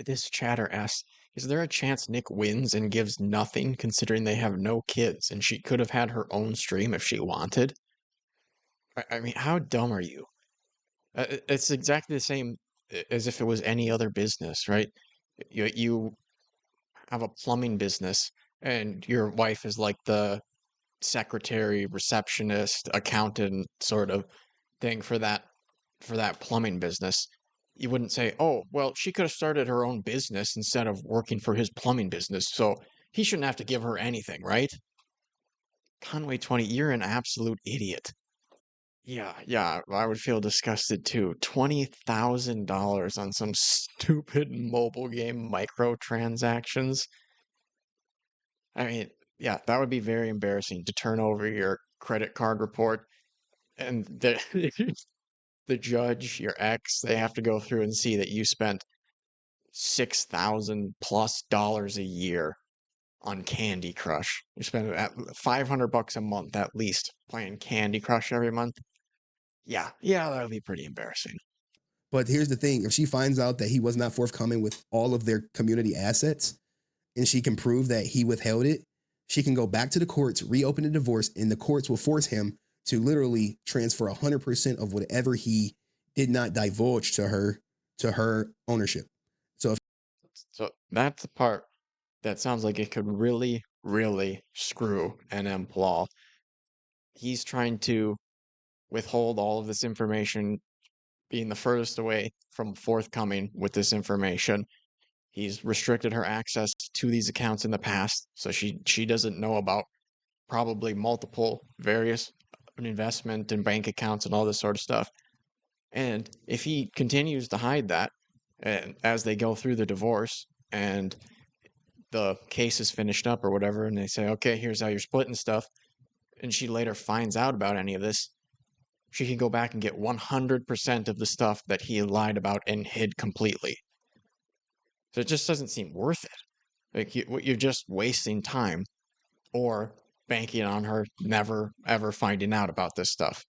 This chatter asks, is there a chance Nick wins and gives nothing considering they have no kids and she could have had her own stream if she wanted? I mean, how dumb are you? It's exactly the same as if it was any other business, right? You have a plumbing business and your wife is like the secretary, receptionist, accountant sort of thing for that plumbing business. You wouldn't say, "Oh, well, she could have started her own business instead of working for his plumbing business, so he shouldn't have to give her anything, right?" Conway 20, you're an absolute idiot. Yeah, I would feel disgusted too. $20,000 on some stupid mobile game microtransactions. I mean, yeah, that would be very embarrassing to turn over your credit card report and the judge, your ex, they have to go through and see that you spent 6,000 plus dollars a year on Candy Crush. You spend at 500 bucks a month at least playing Candy Crush every month. Yeah, that would be pretty embarrassing. But here's the thing: if she finds out that he was not forthcoming with all of their community assets, and she can prove that he withheld it, she can go back to the courts, reopen the divorce, and the courts will force him to literally transfer 100% of whatever he did not divulge to her ownership. So if So that's the part that sounds like it could really, really screw Nmplol. He's trying to withhold all of this information, being the furthest away from forthcoming with this information. He's restricted her access to these accounts in the past, so she doesn't know about probably multiple various investment and bank accounts and all this sort of stuff. And if he continues to hide that, and as they go through the divorce and the case is finished up or whatever, and they say, okay, here's how you're splitting stuff, and she later finds out about any of this, she can go back and get 100% of the stuff that he lied about and hid completely. So it just doesn't seem worth it. Like you're just wasting time or banking on her never ever finding out about this stuff.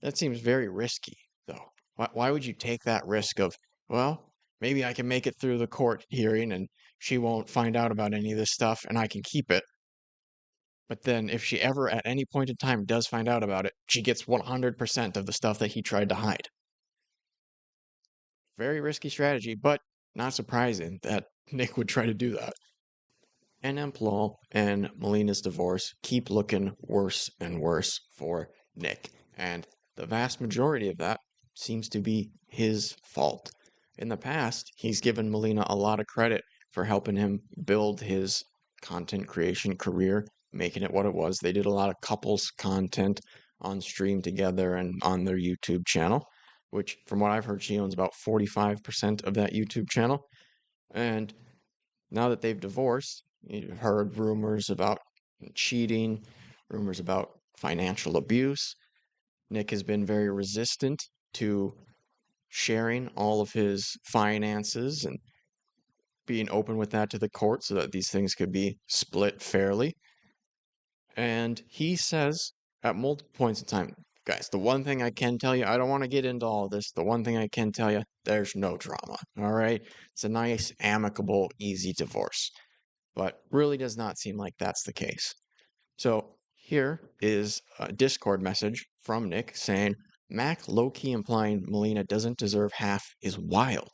That seems very risky, though. Why would you take that risk of, well, maybe I can make it through the court hearing and she won't find out about any of this stuff and I can keep it. But then if she ever at any point in time does find out about it, she gets 100% of the stuff that he tried to hide. Very risky strategy, but not surprising that Nick would try to do that. Nmplol and Malena's divorce keep looking worse and worse for Nick, and the vast majority of that seems to be his fault. In the past, he's given Malena a lot of credit for helping him build his content creation career, making it what it was. They did a lot of couples content on stream together and on their YouTube channel, which, from what I've heard, she owns about 45% of that YouTube channel. And now that they've divorced, you've heard rumors about cheating, rumors about financial abuse. Nick has been very resistant to sharing all of his finances and being open with that to the court so that these things could be split fairly. And he says at multiple points in time, guys, the one thing I can tell you, I don't want to get into all this. The one thing I can tell you, there's no drama. All right. It's a nice, amicable, easy divorce. But really does not seem like that's the case. So here is a Discord message from Nick saying, Mac low-key implying Malena doesn't deserve half is wild.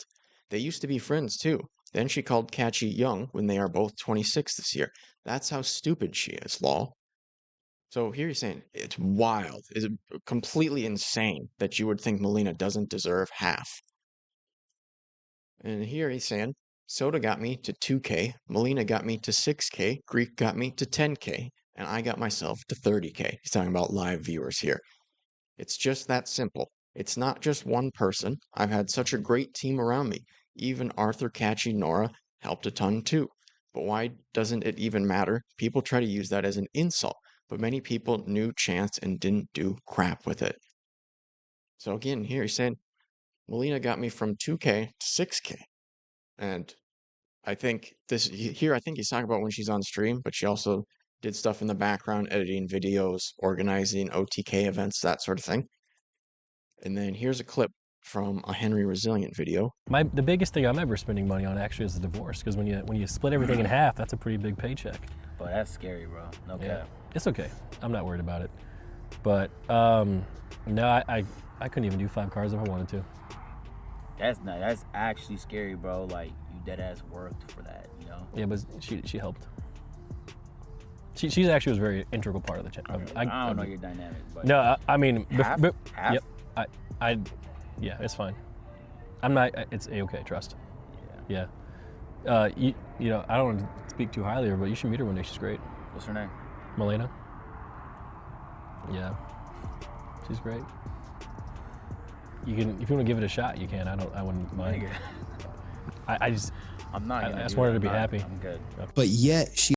They used to be friends too. Then she called Katchii young when they are both 26 this year. That's how stupid she is, lol. So here you're saying it's wild. Is it completely insane that you would think Malena doesn't deserve half? And here he's saying Soda got me to 2K, Malena got me to 6K, Greek got me to 10K, and I got myself to 30K. He's talking about live viewers here. It's just that simple. It's not just one person. I've had such a great team around me. Even Arthur, Katchii, Nora helped a ton too. But why doesn't it even matter? People try to use that as an insult, but many people knew chance and didn't do crap with it. So again, here he's saying Malena got me from 2K to 6K. And I think here, I think he's talking about when she's on stream, but she also did stuff in the background, editing videos, organizing OTK events, that sort of thing. And then here's a clip from a Henry Resilient video. The biggest thing I'm ever spending money on actually is the divorce, because when you split everything in half, that's a pretty big paycheck. But that's scary, bro. Okay. Yeah, it's okay. I'm not worried about it. But no, I couldn't even do 5 cars if I wanted to. That's actually scary, bro. Like, you dead ass worked for that, you know? Yeah, but she helped. She actually was a very integral part of the channel. I don't know your dynamic, but no, I mean, half? Half? Yep. Yeah, it's fine. I'm not. It's a-okay. Trust. Yeah. You know, I don't want to speak too highly of her, but you should meet her one day. She's great. What's her name? Malena. Yeah, she's great. You can, if you want to give it a shot, you can. I wouldn't mind. I just wanted her to be happy. I'm good. But yet she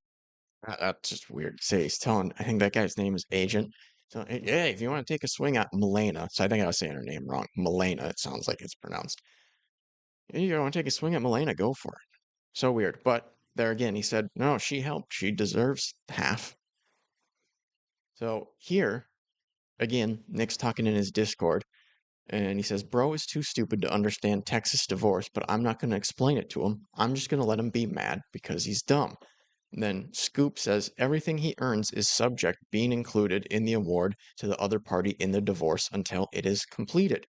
That's just weird to say. He's telling, I think that guy's name is Agent. So, yeah, if you want to take a swing at Malena, so I think I was saying her name wrong. Malena, it sounds like it's pronounced. If you want to take a swing at Malena, go for it. So weird. But there again, he said, no, she helped. She deserves half. So here, again, Nick's talking in his Discord, and he says, bro is too stupid to understand Texas divorce, but I'm not going to explain it to him. I'm just going to let him be mad because he's dumb. Then Scoop says everything he earns is subject being included in the award to the other party in the divorce until it is completed.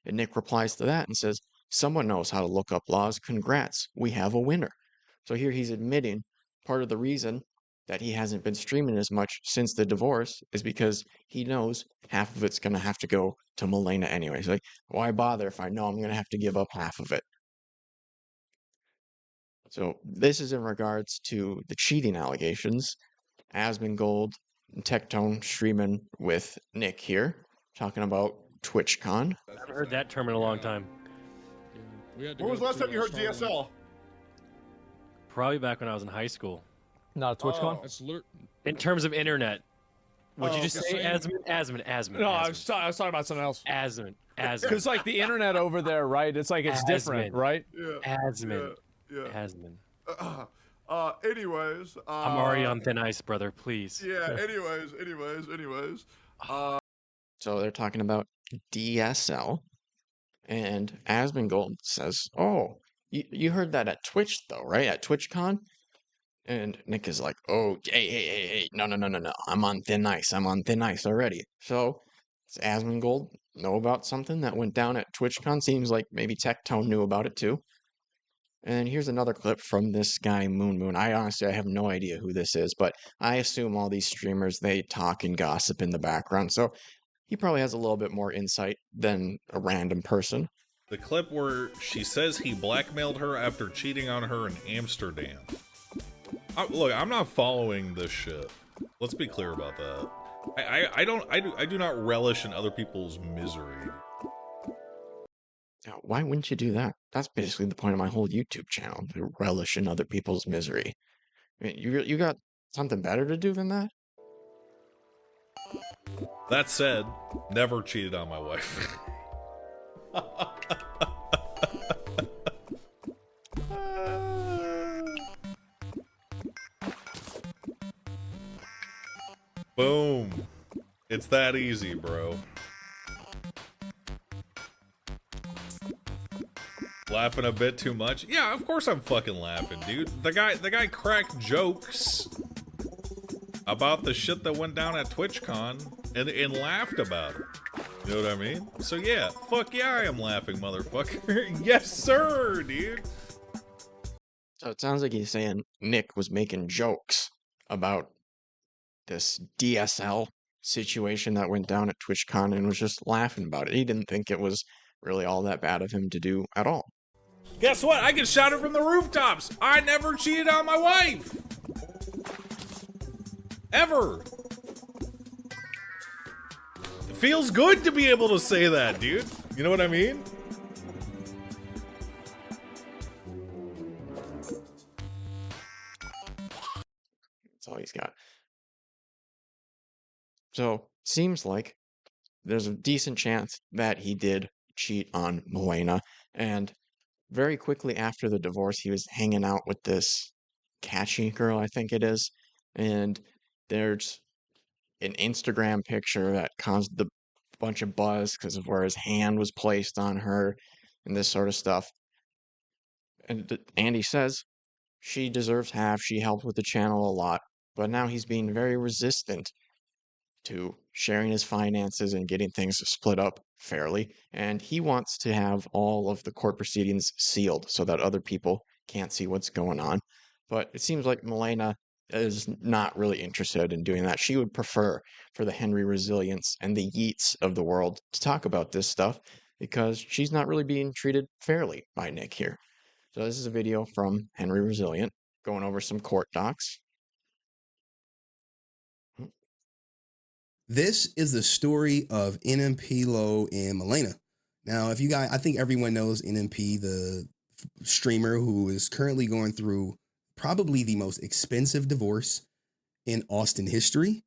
And Nick replies to that and says, someone knows how to look up laws. Congrats, we have a winner. So here he's admitting part of the reason that he hasn't been streaming as much since the divorce is because he knows half of it's going to have to go to Malena anyway. He's like, why bother if I know I'm going to have to give up half of it? So this is in regards to the cheating allegations. Asmongold and Tectone streaming with Nick here, talking about TwitchCon. I haven't heard that term in a long time. When was the last time you heard DSL? Probably back when I was in high school. Not a TwitchCon? In terms of internet, would you just say same. Asmon? No, I was talking about something else. Asmon. Because like the internet over there, right? It's like it's different, right? Yeah. Asmon. Yeah. Asmon. Anyways. I'm already on thin ice, brother. Please. Yeah. Anyways. So they're talking about DSL, and Asmongold says, "Oh, you heard that at Twitch though, right? At TwitchCon." And Nick is like, "Oh, hey, no, I'm on thin ice. I'm on thin ice already." So does Asmongold know about something that went down at TwitchCon? Seems like maybe Tectone knew about it too. And here's another clip from this guy, Moon. I honestly have no idea who this is, but I assume all these streamers, they talk and gossip in the background. So he probably has a little bit more insight than a random person. The clip where she says he blackmailed her after cheating on her in Amsterdam. Look, I'm not following this shit. Let's be clear about that. I do not relish in other people's misery. Now, why wouldn't you do that? That's basically the point of my whole YouTube channel, to relish in other people's misery. I mean, you got something better to do than that? That said, never cheated on my wife. Boom. It's that easy, bro. Laughing a bit too much? Yeah, of course I'm fucking laughing, dude. The guy cracked jokes about the shit that went down at TwitchCon and laughed about it. You know what I mean? So yeah, fuck yeah, I am laughing, motherfucker. Yes, sir, dude. So it sounds like he's saying Nick was making jokes about this DSL situation that went down at TwitchCon and was just laughing about it. He didn't think it was really all that bad of him to do at all. Guess what? I can shout it from the rooftops. I never cheated on my wife. Ever. It feels good to be able to say that, dude. You know what I mean? That's all he's got. So, seems like there's a decent chance that he did cheat on Malena, and very quickly after the divorce, he was hanging out with this Katchii girl, I think it is, and there's an Instagram picture that caused the bunch of buzz because of where his hand was placed on her and this sort of stuff. And Andy says she deserves half. She helped with the channel a lot, but now he's being very resistant to sharing his finances and getting things split up fairly. And he wants to have all of the court proceedings sealed so that other people can't see what's going on. But it seems like Malena is not really interested in doing that. She would prefer for the Henry Resilience and the Yeets of the world to talk about this stuff because she's not really being treated fairly by Nick here. So this is a video from Henry Resilient going over some court docs. This is the story of Nmplol and Malena. Now, if you guys, I think everyone knows NMP, the streamer who is currently going through probably the most expensive divorce in Austin history.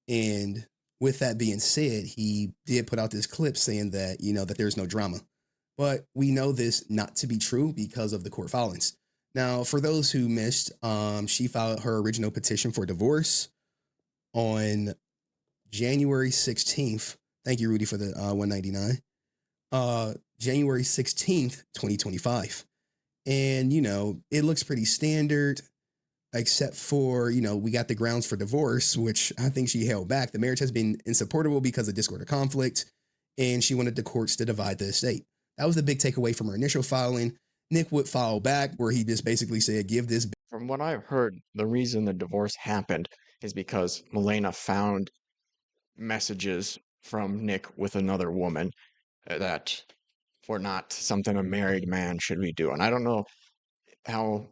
And with that being said, he did put out this clip saying that, you know, that there's no drama. But we know this not to be true because of the court filings. Now, for those who missed, she filed her original petition for divorce on January 16th. Thank you, Rudy, for the 199. January 16th, 2025. And, you know, it looks pretty standard, except for, you know, we got the grounds for divorce, which I think she held back. The marriage has been insupportable because of discord or conflict, and she wanted the courts to divide the estate. That was the big takeaway from her initial filing. Nick would file back where he just basically said, give this. From what I've heard, the reason the divorce happened is because Malena found messages from Nick with another woman that were not something a married man should be doing. I don't know how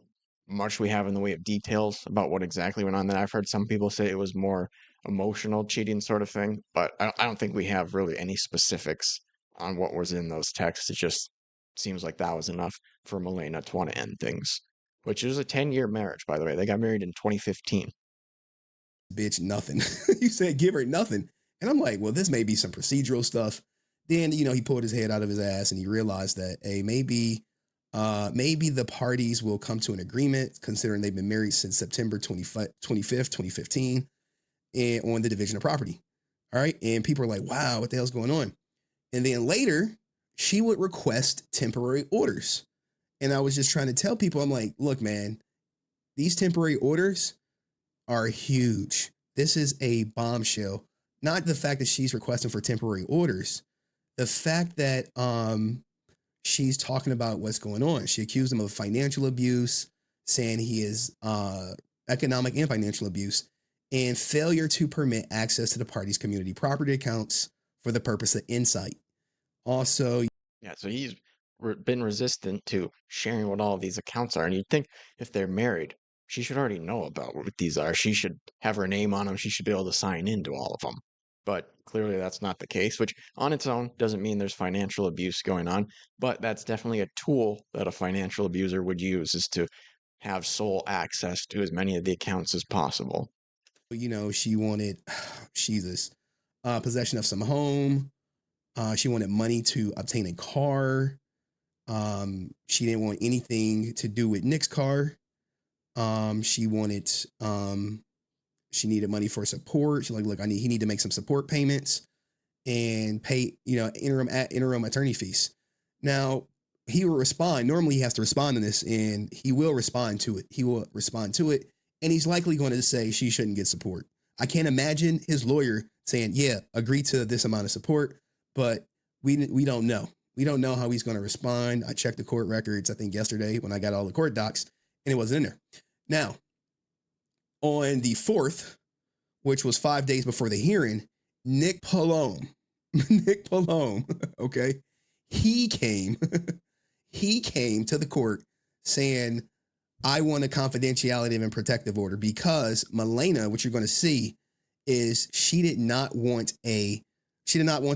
much we have in the way of details about what exactly went on there. I've heard some people say it was more emotional cheating sort of thing, but I don't think we have really any specifics on what was in those texts. It just seems like that was enough for Malena to want to end things, which is a 10-year marriage, by the way. They got married in 2015. Bitch, nothing. You said give her nothing. And I'm like, well, this may be some procedural stuff. Then, you know, he pulled his head out of his ass and he realized that, hey, maybe the parties will come to an agreement, considering they've been married since September 25th, 2015, and on the division of property. All right. And people are like, wow, what the hell's going on? And then later, she would request temporary orders. And I was just trying to tell people, I'm like, look, man, these temporary orders are huge. This is a bombshell. Not the fact that she's requesting for temporary orders, the fact that she's talking about what's going on. She accused him of financial abuse, saying he is economic and financial abuse, and failure to permit access to the party's community property accounts for the purpose of insight. Also, yeah, so he's been resistant to sharing what all of these accounts are. And you'd think if they're married, she should already know about what these are. She should have her name on them. She should be able to sign into all of them. But clearly that's not the case, which on its own doesn't mean there's financial abuse going on. But that's definitely a tool that a financial abuser would use, is to have sole access to as many of the accounts as possible. you know, she wanted, Jesus, possession of some home. She wanted money to obtain a car. She didn't want anything to do with Nick's car. She wanted, she needed money for support. She's like, look, he need to make some support payments and pay, you know, interim attorney fees. Now, he will respond. Normally he has to respond to this, and he will respond to it. He will respond to it. And he's likely going to say she shouldn't get support. I can't imagine his lawyer saying, yeah, agree to this amount of support, but we don't know. We don't know how he's going to respond. I checked the court records, I think yesterday when I got all the court docs, and it wasn't in there. Now, on the 4th, which was 5 days before the hearing, Nmplol, okay, he came to the court saying, I want a confidentiality and protective order, because Malena, what you're going to see is she did not want the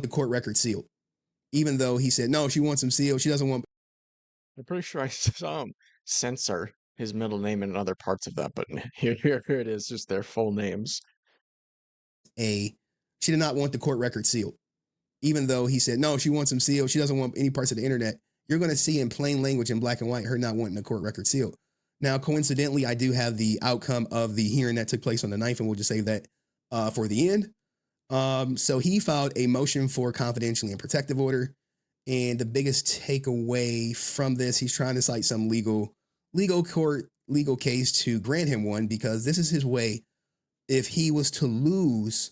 court record sealed, even though he said, no, she wants them sealed. She doesn't want. I'm pretty sure I saw him censor his middle name and other parts of that, but here it is, just their full names. She did not want the court record sealed, even though he said, no, she wants them sealed. She doesn't want any parts of the internet. You're going to see in plain language, in black and white, her not wanting the court record sealed. Now, coincidentally, I do have the outcome of the hearing that took place on the 9th, and we'll just save that for the end. So he filed a motion for confidentiality and protective order. And the biggest takeaway from this, he's trying to cite some legal case to grant him one, because this is his way. If he was to lose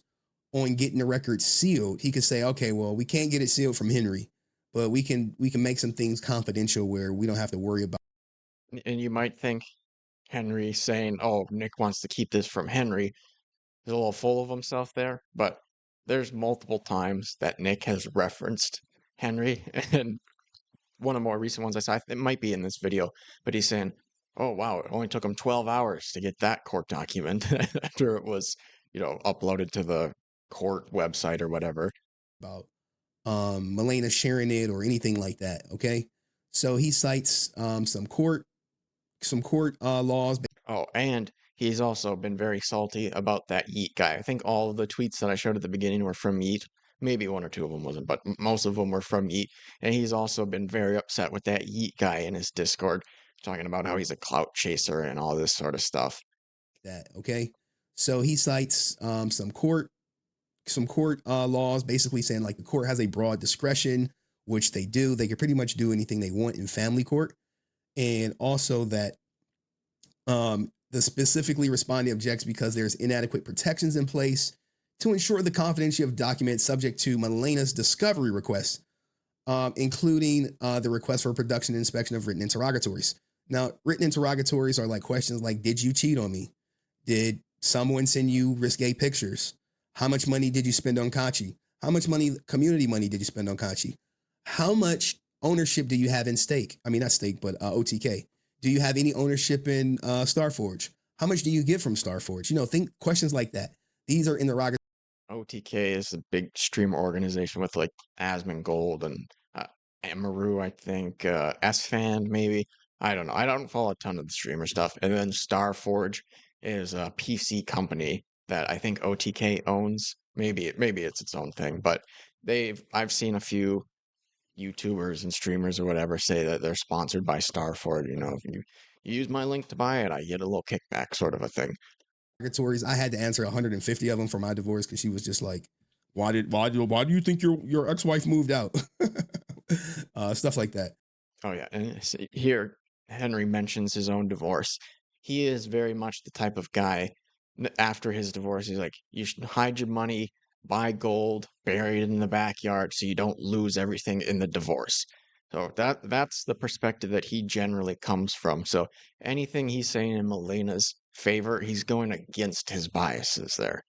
on getting the record sealed, he could say, okay, well, we can't get it sealed from Henry, but we can make some things confidential where we don't have to worry about. And you might think Henry saying, oh, Nick wants to keep this from Henry, is a little full of himself there, but there's multiple times that Nick has referenced Henry, and one of the more recent ones I saw, it might be in this video, but he's saying, oh wow, it only took him 12 hours to get that court document after it was, uploaded to the court website or whatever. About Malena sharing it or anything like that. Okay. So he cites some court laws. Oh, and he's also been very salty about that Yeet guy. I think all of the tweets that I showed at the beginning were from Yeet. Maybe one or two of them wasn't, but most of them were from Yeet. And he's also been very upset with that Yeet guy in his Discord, talking about how he's a clout chaser and all this sort of stuff. That, okay? So he cites some court laws, basically saying like the court has a broad discretion, which they do. They can pretty much do anything they want in family court. And also that the specifically respondent objects because there's inadequate protections in place to ensure the confidentiality of documents subject to Malena's discovery request, including the request for production and inspection of written interrogatories. Now, written interrogatories are like questions like, did you cheat on me? Did someone send you risque pictures? How much money did you spend on Katchii? How much community money did you spend on Katchii? How much ownership do you have in stake? I mean, not stake, but OTK. Do you have any ownership in Starforge? How much do you get from Starforge? Think questions like that. These are interrogatories. OTK is a big streamer organization with like Asmongold and Amaru, I think, S-Fan maybe. I don't know. I don't follow a ton of the streamer stuff. And then Starforge is a PC company that I think OTK owns. Maybe it's its own thing, but I've seen a few YouTubers and streamers or whatever say that they're sponsored by Starforge. If you use my link to buy it, I get a little kickback, sort of a thing. I had to answer 150 of them for my divorce because she was just like, why do you think your ex-wife moved out? Stuff like that. Oh yeah, and here Henry mentions his own divorce. He is very much the type of guy. After his divorce, he's like, you should hide your money, buy gold, bury it in the backyard, so you don't lose everything in the divorce. So that's the perspective that he generally comes from. So anything he's saying in Malena's favor, he's going against his biases there.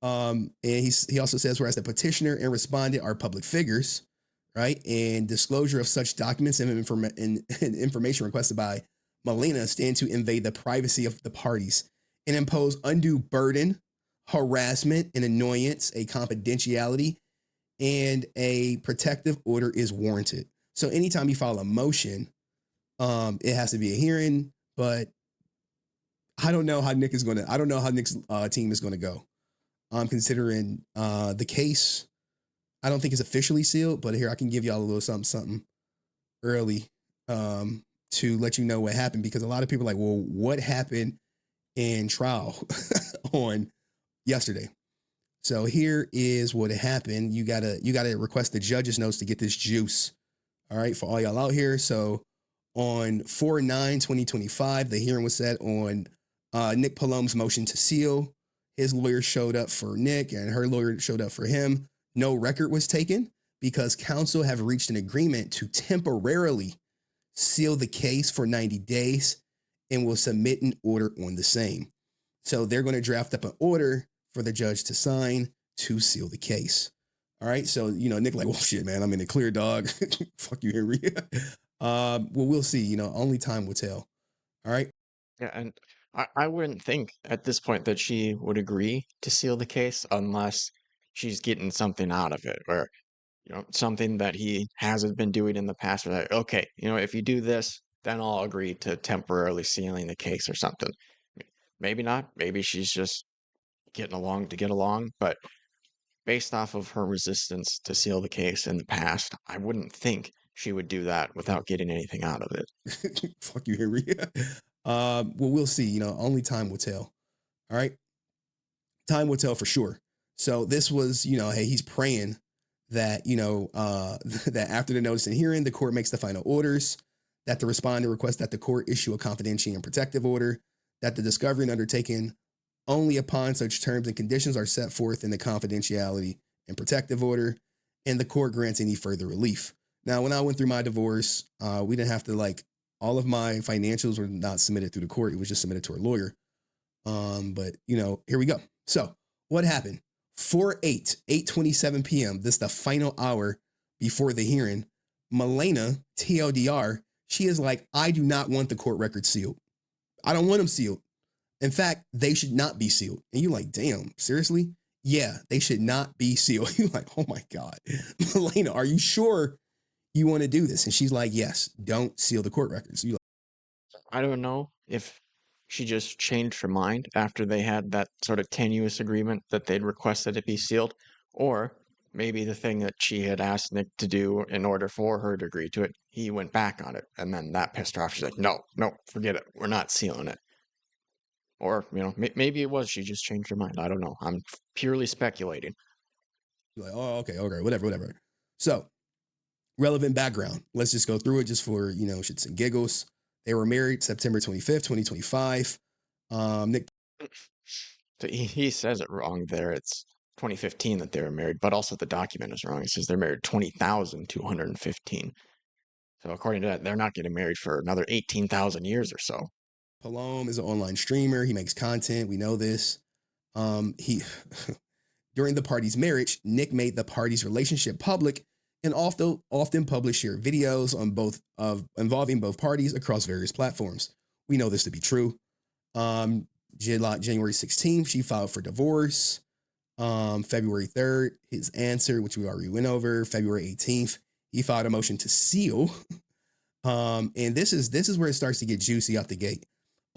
And he also says, whereas the petitioner and respondent are public figures, right, and disclosure of such documents and information requested by Malena stand to invade the privacy of the parties and impose undue burden, harassment, and annoyance. A confidentiality and a protective order is warranted. So anytime you file a motion, it has to be a hearing, but I don't know how Nick's team is going to go. Considering the case, I don't think it's officially sealed, but here I can give y'all a little something early to let you know what happened, because a lot of people are like, well, what happened in trial on yesterday? So here is what happened. You gotta request the judge's notes to get this juice. All right, for all y'all out here. So on 4/9/2025, the hearing was set on Nick Palom's motion to seal. His lawyer showed up for Nick and her lawyer showed up for him. No record was taken because counsel have reached an agreement to temporarily seal the case for 90 days and will submit an order on the same. So they're going to draft up an order for the judge to sign to seal the case. All right. So, Nick like, well, shit, man, I'm in the clear, dog. Fuck you, Henry. Well, we'll see. Only time will tell. All right. Yeah, and I wouldn't think at this point that she would agree to seal the case unless she's getting something out of it, or something that he hasn't been doing in the past. Or like, okay, if you do this, then I'll agree to temporarily sealing the case or something. Maybe not. Maybe she's just getting along to get along. But based off of her resistance to seal the case in the past, I wouldn't think she would do that without getting anything out of it. Fuck you, Henry. Well, we'll see. Only time will tell. All right. Time will tell for sure. So this was, hey, he's praying that, that after the notice and hearing, the court makes the final orders, that the respondent requests that the court issue a confidential and protective order, that the discovery and undertaken only upon such terms and conditions are set forth in the confidentiality and protective order, and the court grants any further relief. Now, when I went through my divorce, we didn't have to all of my financials were not submitted through the court. It was just submitted to our lawyer. But here we go. So what happened? 8:27 p.m. This is the final hour before the hearing. Malena, TLDR, she is like, I do not want the court records sealed. I don't want them sealed. In fact, they should not be sealed. And you're like, damn, seriously? Yeah, they should not be sealed. You're like, oh my God. Malena, are you sure you want to do this? And she's like, yes, don't seal the court records. You I don't know if she just changed her mind after they had that sort of tenuous agreement that they'd requested it be sealed, or maybe the thing that she had asked Nick to do in order for her to agree to it, he went back on it, and then that pissed her off. She's like, no, forget it. We're not sealing it. Or, maybe it was she just changed her mind. I don't know. I'm purely speculating. You're like, oh, okay, whatever. So, relevant background. Let's just go through it just for, shits and giggles. They were married September 25th, 2025. Nick. So he says it wrong there. It's 2015 that they were married, but also the document is wrong. It says they're married 20,215. So according to that, they're not getting married for another 18,000 years or so. Palom is an online streamer. He makes content. We know this. He during the party's marriage, Nick made the party's relationship public and often published shared videos on involving both parties across various platforms. We know this to be true. January 16th, she filed for divorce. February 3rd, his answer, which we already went over. February 18th, he filed a motion to seal. And this is where it starts to get juicy out the gate.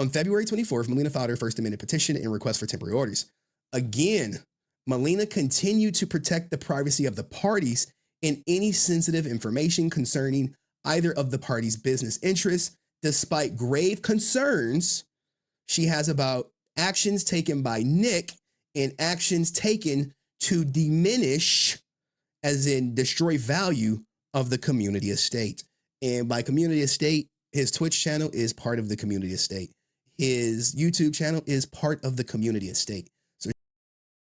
On February 24th, Malena filed her First Amendment petition and request for temporary orders. Again, Malena continued to protect the privacy of the parties and any sensitive information concerning either of the parties' business interests, despite grave concerns she has about actions taken by Nick and actions taken to diminish, as in destroy value of the community estate. And by community estate, his Twitch channel is part of the community estate. His YouTube channel is part of the community estate.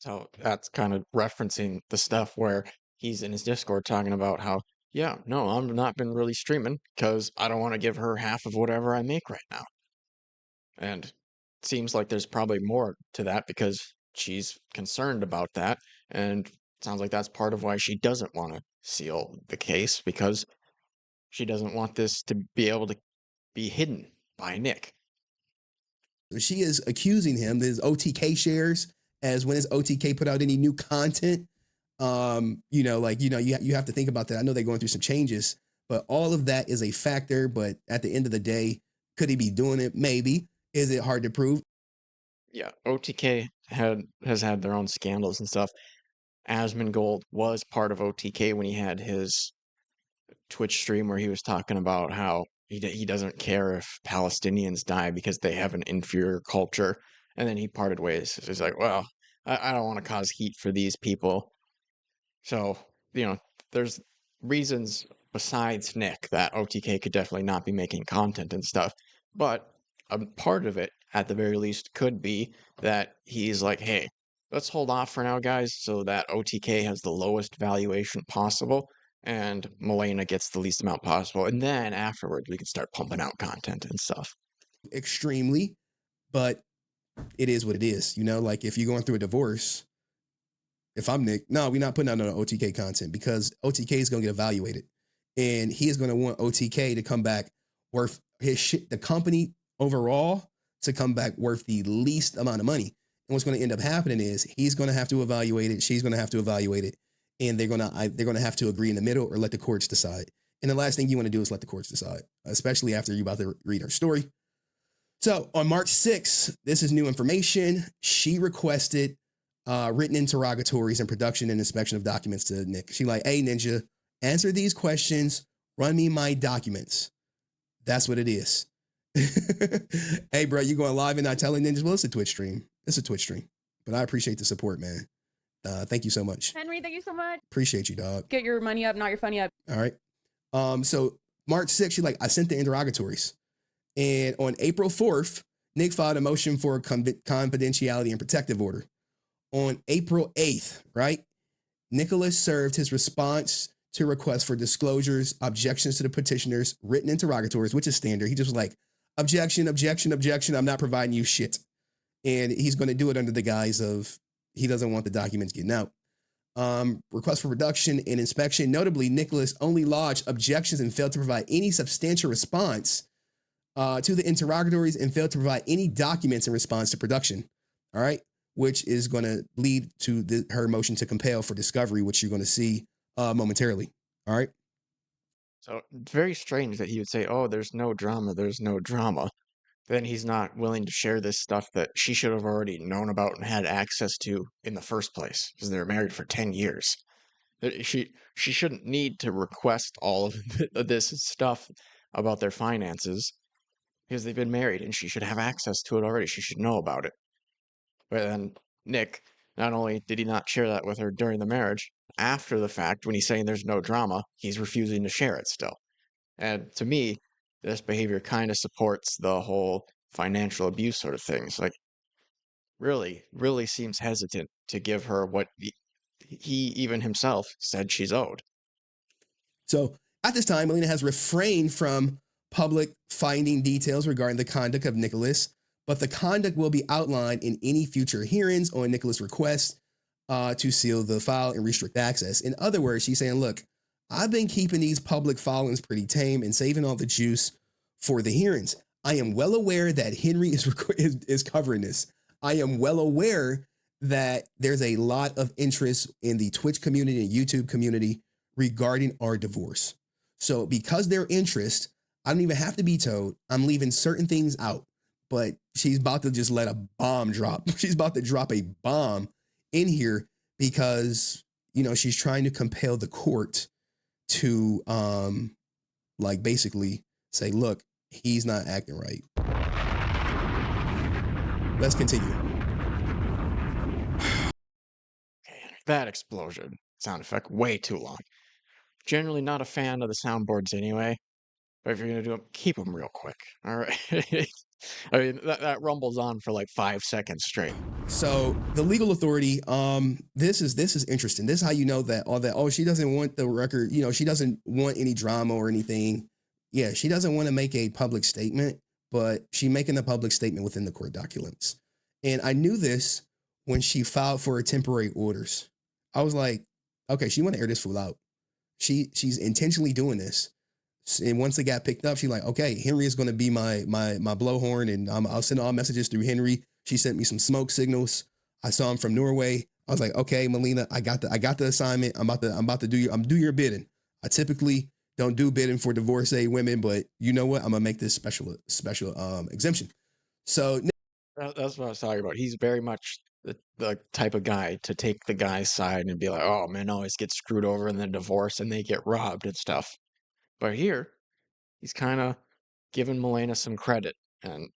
So that's kind of referencing the stuff where he's in his Discord talking about how, yeah, no, I've not been really streaming because I don't want to give her half of whatever I make right now. And it seems like there's probably more to that because she's concerned about that. And it sounds like that's part of why she doesn't want to seal the case, because she doesn't want this to be able to be hidden by Nick. She is accusing him that his OTK shares, as when his OTK put out any new content, you have to think about that. I know they're going through some changes, but all of that is a factor. But at the end of the day, could he be doing it? Maybe. Is it hard to prove? Yeah, OTK has had their own scandals and stuff. Asmongold was part of OTK when he had his Twitch stream where he was talking about how he doesn't care if Palestinians die because they have an inferior culture. And then he parted ways. He's like, well, I don't want to cause heat for these people. So, there's reasons besides Nick that OTK could definitely not be making content and stuff. But a part of it, at the very least, could be that he's like, hey, let's hold off for now, guys, so that OTK has the lowest valuation possible and Malena gets the least amount possible. And then afterwards, we can start pumping out content and stuff. Extremely, but it is what it is. Like if you're going through a divorce, if I'm Nick, no, we're not putting out no OTK content because OTK is going to get evaluated. And he is going to want OTK to come back worth his shit, the company overall to come back worth the least amount of money. And what's going to end up happening is he's going to have to evaluate it. She's going to have to evaluate it. And they're going to have to agree in the middle or let the courts decide. And the last thing you want to do is let the courts decide, especially after you're about to read her story. So on March 6th, this is new information. She requested written interrogatories and production and inspection of documents to Nick. She like, hey, Ninja, answer these questions. Run me my documents. That's what it is. Hey, bro, you going live and not telling Ninjas? Well, it's a Twitch stream. It's a Twitch stream. But I appreciate the support, man. Thank you so much. Henry, thank you so much. Appreciate you, dog. Get your money up, not your funny up. All right. So March 6th, she's like, I sent the interrogatories. And on April 4th, Nick filed a motion for a confidentiality and protective order. On April 8th, right, Nicholas served his response to requests for disclosures, objections to the petitioner's written interrogatories, which is standard. He just was like, objection, objection, objection. I'm not providing you shit. And he's going to do it under the guise of he doesn't want the documents getting out. Request for production and inspection. Notably, Nicholas only lodged objections and failed to provide any substantial response to the interrogatories and failed to provide any documents in response to production. All right, which is going to lead to her motion to compel for discovery, which you're going to see momentarily. All right. So very strange that he would say, "Oh, there's no drama. There's no drama." Then he's not willing to share this stuff that she should have already known about and had access to in the first place because they were married for 10 years. She shouldn't need to request all of this stuff about their finances because they've been married and she should have access to it already. She should know about it. But then Nick, not only did he not share that with her during the marriage, after the fact, when he's saying there's no drama, he's refusing to share it still. And to me, this behavior kind of supports the whole financial abuse sort of things. Like, really seems hesitant to give her what he even himself said she's owed. So at this time, Malena has refrained from public finding details regarding the conduct of Nicholas, but the conduct will be outlined in any future hearings on Nicholas' request to seal the file and restrict access. In other words, she's saying, look, I've been keeping these public filings pretty tame and saving all the juice for the hearings. I am well aware that Henry is covering this. I am well aware that there's a lot of interest in the Twitch community and YouTube community regarding our divorce. So because their interest, I don't even have to be told, I'm leaving certain things out. But she's about to just let a bomb drop. She's about to drop a bomb in here because, you know, she's trying to compel the court to like basically say, look, he's not acting right. Let's continue. Okay, that explosion sound effect way too long. Generally not a fan of the soundboards anyway, but if you're gonna do them, keep them real quick. All right. I mean, that rumbles on for like 5 seconds straight. So the legal authority, this is interesting. This is how you know that she doesn't want the record, you know, she doesn't want any drama or anything. Yeah, she doesn't want to make a public statement, but she's making a public statement within the court documents. And I knew this when she filed for her temporary orders. I was like, okay, she want to air this fool out. She's intentionally doing this. And once it got picked up, she's like, okay, Henry is going to be my blowhorn, and I'll send all messages through Henry. She sent me some smoke signals. I saw him from Norway. I was like, okay, Malena, I got the assignment. I'm about to do your bidding. I typically don't do bidding for divorcee women, but you know what? I'm gonna make this special exemption. So that's what I was talking about. He's very much the type of guy to take the guy's side and be like, oh, men always get screwed over in the divorce and they get robbed and stuff. But here, he's kind of giving Malena some credit and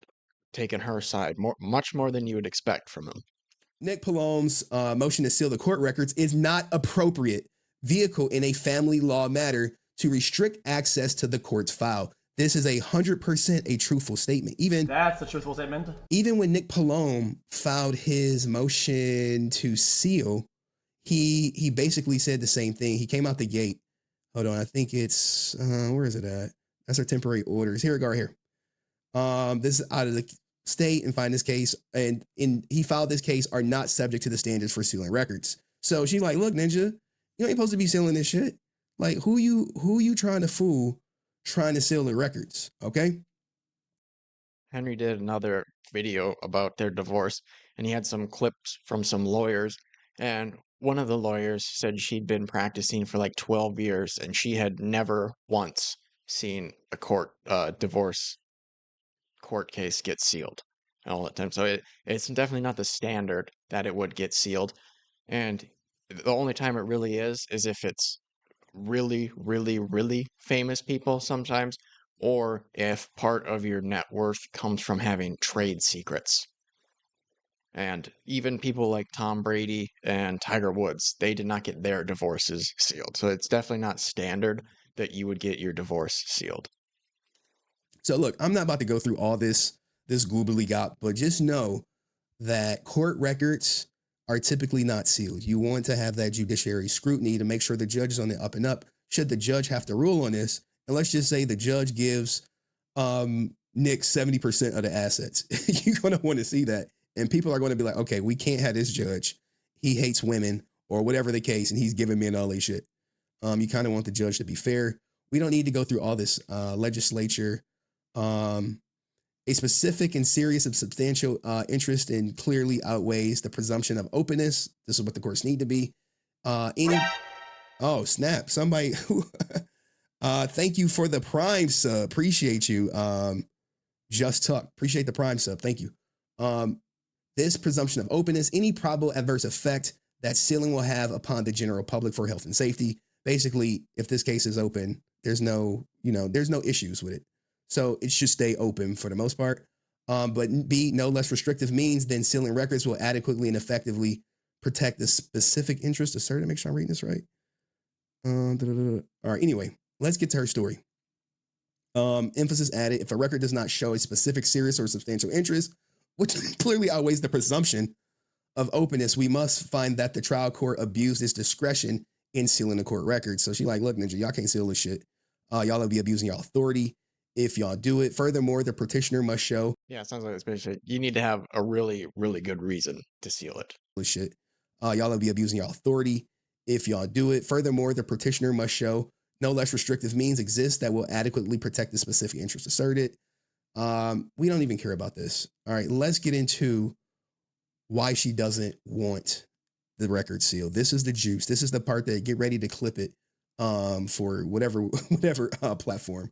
taking her side much more than you would expect from him. Nmplol's motion to seal the court records is not appropriate vehicle in a family law matter to restrict access to the court's file. This is 100% a truthful statement. That's a truthful statement. Even when Nmplol filed his motion to seal, he basically said the same thing. He came out the gate. Hold on, I think it's where is it at? That's our temporary orders. Here we go, right here. This is out of the state and find this case, and he filed this case are not subject to the standards for sealing records. So she's like, look, Ninja, you ain't supposed to be sealing this shit. Like, who you trying to fool trying to seal the records, okay? Henry did another video about their divorce, and he had some clips from some lawyers, and one of the lawyers said she'd been practicing for like 12 years, and she had never once seen a divorce court case get sealed all the time. So it's definitely not the standard that it would get sealed, and the only time it really is if it's really, really, really famous people sometimes, or if part of your net worth comes from having trade secrets. And even people like Tom Brady and Tiger Woods, they did not get their divorces sealed. So it's definitely not standard that you would get your divorce sealed. So look, I'm not about to go through all this goobly gop, but just know that court records are typically not sealed. You want to have that judiciary scrutiny to make sure the judge is on the up and up. Should the judge have to rule on this, and let's just say the judge gives Nick 70% of the assets, you're going to want to see that. And people are going to be like, okay, we can't have this judge. He hates women or whatever the case, and he's giving men all this shit. You kind of want the judge to be fair. We don't need to go through all this legislature. A specific and serious and substantial interest in clearly outweighs the presumption of openness. This is what the courts need to be. Oh, snap. Somebody who, thank you for the Prime sub. Appreciate you. Just Tuck. Appreciate the Prime sub. Thank you. This presumption of openness, any probable adverse effect that sealing will have upon the general public for health and safety. Basically, if this case is open, there's no issues with it. So it should stay open for the most part. But B, no less restrictive means than sealing records will adequately and effectively protect the specific interest asserted. Make sure I'm reading this right. All right, anyway, let's get to her story. Emphasis added, if a record does not show a specific serious or substantial interest, which clearly outweighs the presumption of openness, we must find that the trial court abused its discretion in sealing the court record. So she like, look, Ninja, y'all can't seal this shit. Y'all will be abusing y'all authority if y'all do it. Furthermore, the petitioner must show. Yeah, it sounds like it's basically you need to have a really, really good reason to seal it. Shit. Y'all will be abusing y'all authority if y'all do it. Furthermore, the petitioner must show no less restrictive means exist that will adequately protect the specific interest asserted. We don't even care about this. All right, let's get into why she doesn't want the record sealed. This is the juice. This is the part that get ready to clip it for whatever platform.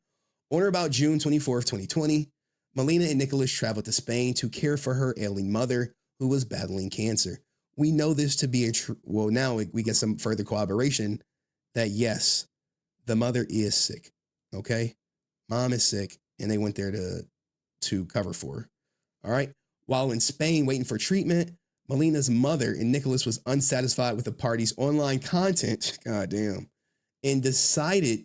On or about June 24th, 2020, Malena and Nicholas traveled to Spain to care for her ailing mother who was battling cancer. We know this to be well, now we get some further corroboration that yes, the mother is sick. Okay. Mom is sick and they went there to cover for her. All right. While in Spain waiting for treatment, Malena's mother and Nicholas was unsatisfied with the party's online content. Goddamn. And decided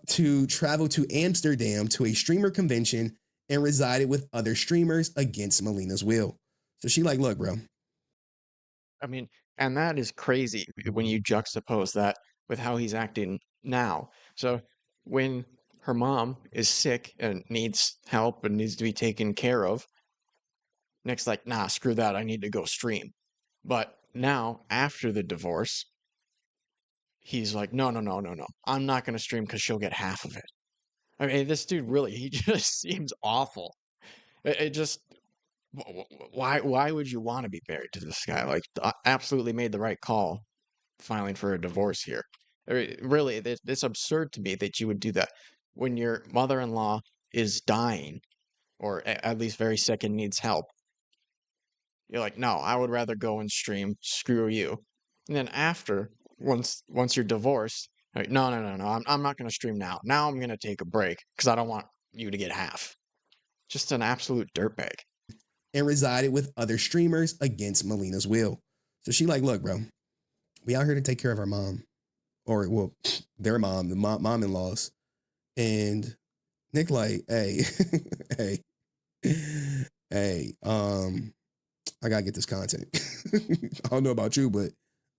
to travel to Amsterdam to a streamer convention and resided with other streamers against Malena's will. So she like, look, bro. I mean, and that is crazy when you juxtapose that with how he's acting now. So when her mom is sick and needs help and needs to be taken care of, Nick's like, nah, screw that. I need to go stream. But now, after the divorce, he's like, no. I'm not going to stream because she'll get half of it. I mean, this dude really, he just seems awful. It just, why would you want to be married to this guy? Like, absolutely made the right call filing for a divorce here. I mean, really, it's absurd to me that you would do that when your mother-in-law is dying or at least very sick and needs help. You're like, no, I would rather go and stream. Screw you. And then after, once you're divorced, like, no. I'm not going to stream now. Now I'm going to take a break because I don't want you to get half. Just an absolute dirtbag. And resided with other streamers against Malena's will. So she like, look, bro, we out here to take care of our mom. Or, well, their mom, the mom-in-laws. And Nick like, hey, hey, I gotta get this content. I don't know about you, but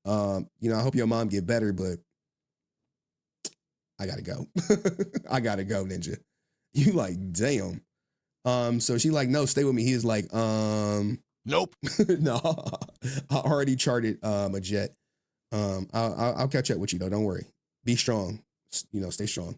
I hope your mom get better, but I gotta go. I gotta go, Ninja. You like, damn. So she like, no, stay with me. He is like, nope. No, I already charted a jet. I'll catch up with you though. Don't worry. Be strong. Stay strong.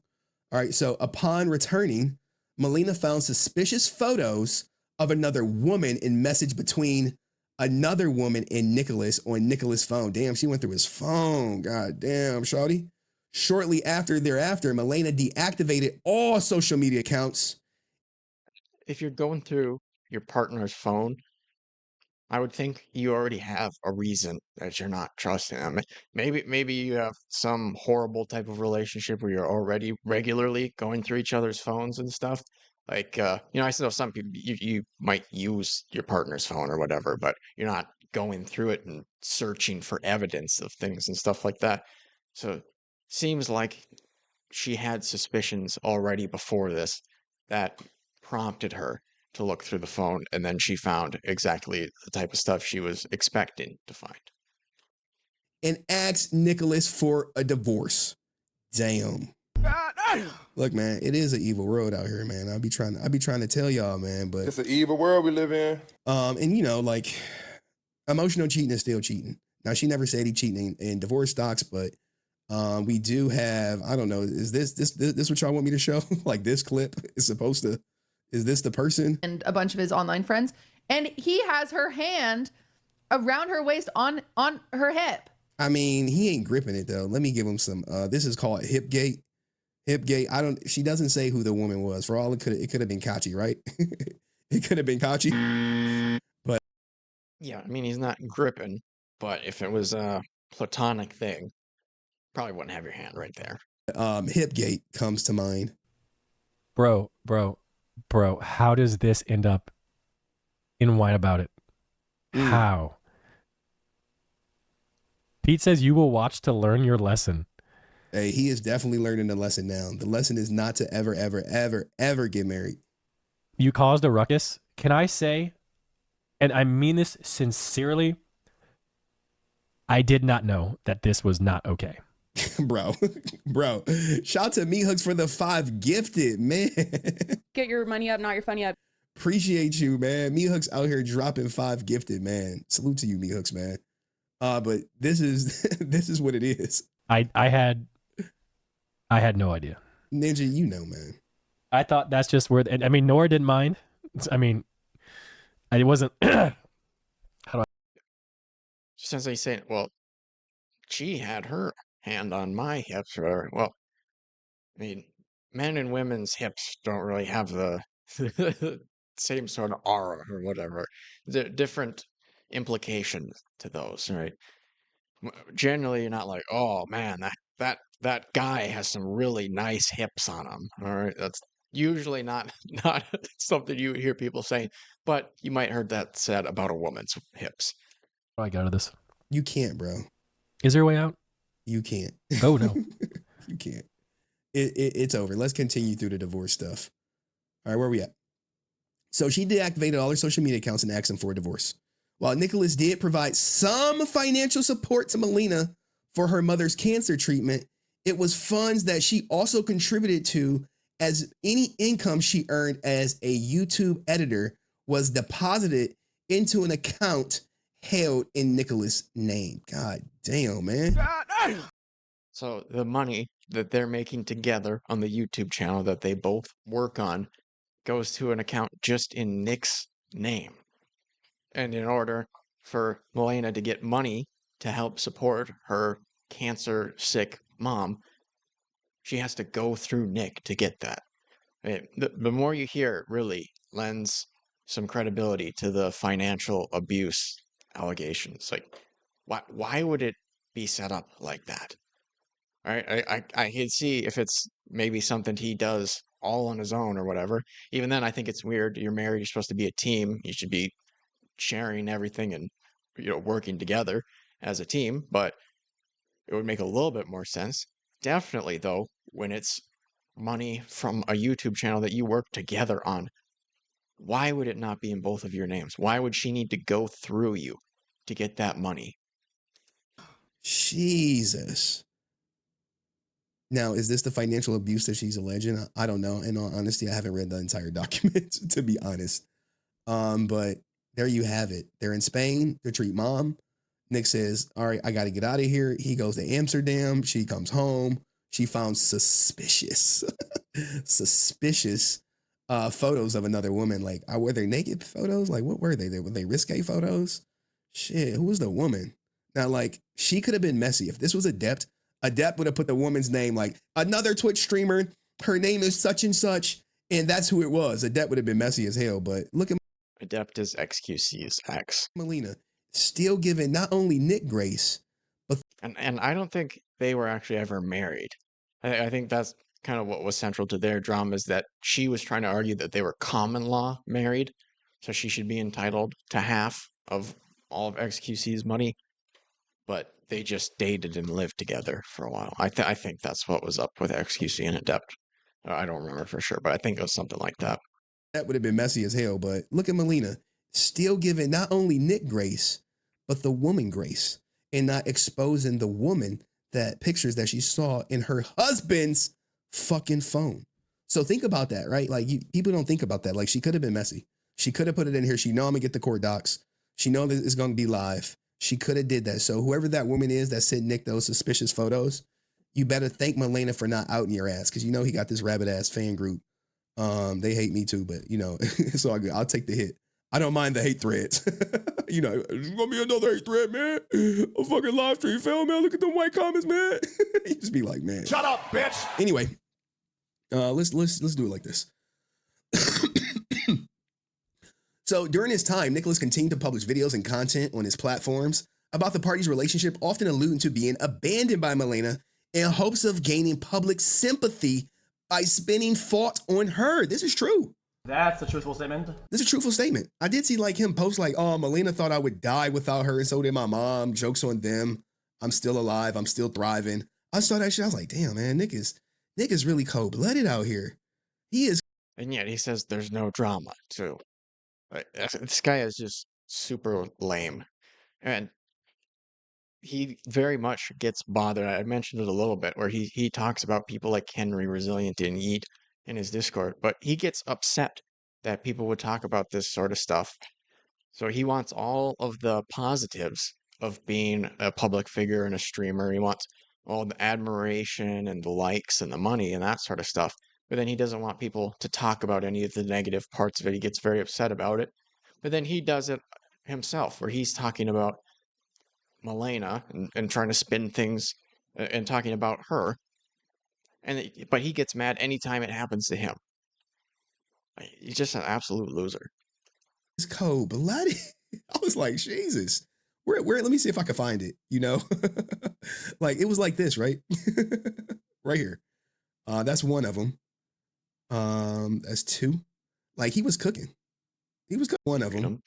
All right. So upon returning, Malena found suspicious photos of another woman in message between another woman and Nicholas on Nicholas' phone. Damn, she went through his phone. God damn, shawty. Shortly thereafter, Malena deactivated all social media accounts. If you're going through your partner's phone, I would think you already have a reason that you're not trusting them. Maybe you have some horrible type of relationship where you're already regularly going through each other's phones and stuff. Like, you know, I know some people, you might use your partner's phone or whatever, but you're not going through it and searching for evidence of things and stuff like that. So seems like she had suspicions already before this that prompted her to look through the phone, and then she found exactly the type of stuff she was expecting to find. And asked Nicholas for a divorce. Damn. Look, man, it is an evil world out here, man. I be trying to tell y'all, man, but It's an evil world we live in. and you know, like emotional cheating is still cheating. Now, she never said he cheating in divorce stocks, but we do have, I don't know, is this what y'all want me to show? Like this clip is supposed to, is this the person? And a bunch of his online friends, and he has her hand around her waist on her hip. I mean, he ain't gripping it though. Let me give him some, this is called Hipgate. Hipgate. She doesn't say who the woman was. For all it could have been Katchii, right? It could have been Katchii. But yeah, I mean, he's not gripping, but if it was a platonic thing, probably wouldn't have your hand right there. Hipgate comes to mind. Bro, how does this end up in Wine About It? How? Pete says you will watch to learn your lesson. Hey, he is definitely learning the lesson now. The lesson is not to ever, ever, ever, ever get married. You caused a ruckus. Can I say, and I mean this sincerely, I did not know that this was not okay. bro. Shout out to Me Hugs for the 5 gifted, man. Get your money up, not your funny up. Appreciate you, man. Me Hugs out here dropping 5 gifted, man. Salute to you, Me Hugs, man. But this is what it is. I had no idea. Ninja, you know, man. I thought that's just where, I mean, Nora didn't mind. I mean, it wasn't. How do I? Since they say, well, she had her hand on my hips, or well, I mean, men and women's hips don't really have the same sort of aura or whatever. There are different implications to those, right? Generally, you're not like, oh man, that guy has some really nice hips on him. All right, that's usually not something you hear people saying, but you might heard that said about a woman's hips. How do I get out of this? You can't, bro. Is there a way out? You can't. Oh no. You can't. It's over. Let's continue through the divorce stuff. All right, where are we at? So she deactivated all her social media accounts and asked him for a divorce. While Nicholas did provide some financial support to Malena for her mother's cancer treatment, it was funds that she also contributed to, as any income she earned as a YouTube editor was deposited into an account held in Nicholas' name. God damn, man. So the money that they're making together on the YouTube channel that they both work on goes to an account just in Nick's name. And in order for Malena to get money to help support her cancer-sick mom, she has to go through Nick to get that. The more you hear, it really lends some credibility to the financial abuse allegations. Like, why would it be set up like that? All right, I can see if it's maybe something he does all on his own or whatever. Even then, I think it's weird. You're married. You're supposed to be a team. You should be sharing everything and working together as a team. But it would make a little bit more sense. Definitely, though, when it's money from a YouTube channel that you work together on, why would it not be in both of your names? Why would she need to go through you to get that money? Jesus. Now, is this the financial abuse that she's alleging? I don't know. In all honesty, I haven't read the entire document, to be honest. But there you have it. They're in Spain to treat mom. Nick says, all right, I got to get out of here. He goes to Amsterdam. She comes home. She found suspicious photos of another woman. Like, were they naked photos? Like, what were they? Were they risque photos? Shit, who was the woman? Now, like, she could have been messy. If this was Adept would have put the woman's name, like, another Twitch streamer, her name is such and such, and that's who it was. Adept would have been messy as hell, but look at Adept is XQC's ex. Malena, still giving not only Nick grace, but... And I don't think they were actually ever married. I think that's kind of what was central to their drama is that she was trying to argue that they were common law married, so she should be entitled to half of all of XQC's money, but they just dated and lived together for a while. I think that's what was up with XQC and Adept. I don't remember for sure, but I think it was something like that. That would have been messy as hell, but look at Malena still giving not only Nick grace, but the woman grace, and not exposing the woman that pictures that she saw in her husband's fucking phone. So think about that, right? Like people don't think about that. Like she could have been messy. She could have put it in here. She know I'm gonna get the court docs. She know that it's gonna be live. She could have did that. So whoever that woman is that sent Nick those suspicious photos, you better thank Malena for not outing your ass, because you know he got this rabid ass fan group. They hate me too, but you know, it's all good. I'll take the hit. I don't mind the hate threads. You know, it's gonna be another hate thread, man. A fucking live stream fail, man. Look at them white comments, man. You just be like, man. Shut up, bitch. Anyway, let's do it like this. So during his time, Nicholas continued to publish videos and content on his platforms about the party's relationship, often alluding to being abandoned by Malena in hopes of gaining public sympathy by spinning fault on her. This is true. That's a truthful statement. This is a truthful statement. I did see like him post like, oh, Malena thought I would die without her, and so did my mom. Jokes on them. I'm still alive. I'm still thriving. I saw that shit. I was like, damn, man, Nick is really cold-blooded out here. He is. And yet he says there's no drama too. Like, this guy is just super lame. And he very much gets bothered. I mentioned it a little bit where he talks about people like Henry, Resilient, and Yeet in his Discord, but he gets upset that people would talk about this sort of stuff. So he wants all of the positives of being a public figure and a streamer. He wants all the admiration and the likes and the money and that sort of stuff. But then he doesn't want people to talk about any of the negative parts of it. He gets very upset about it. But then he does it himself, where he's talking about Malena and trying to spin things and talking about her. But he gets mad anytime it happens to him. He's just an absolute loser. It's cold-blooded. I was like, Jesus. Where? Let me see if I can find it. You know, like it was like this, right? Right here. That's one of them. That's two. Like he was cooking. He was cooking one of them.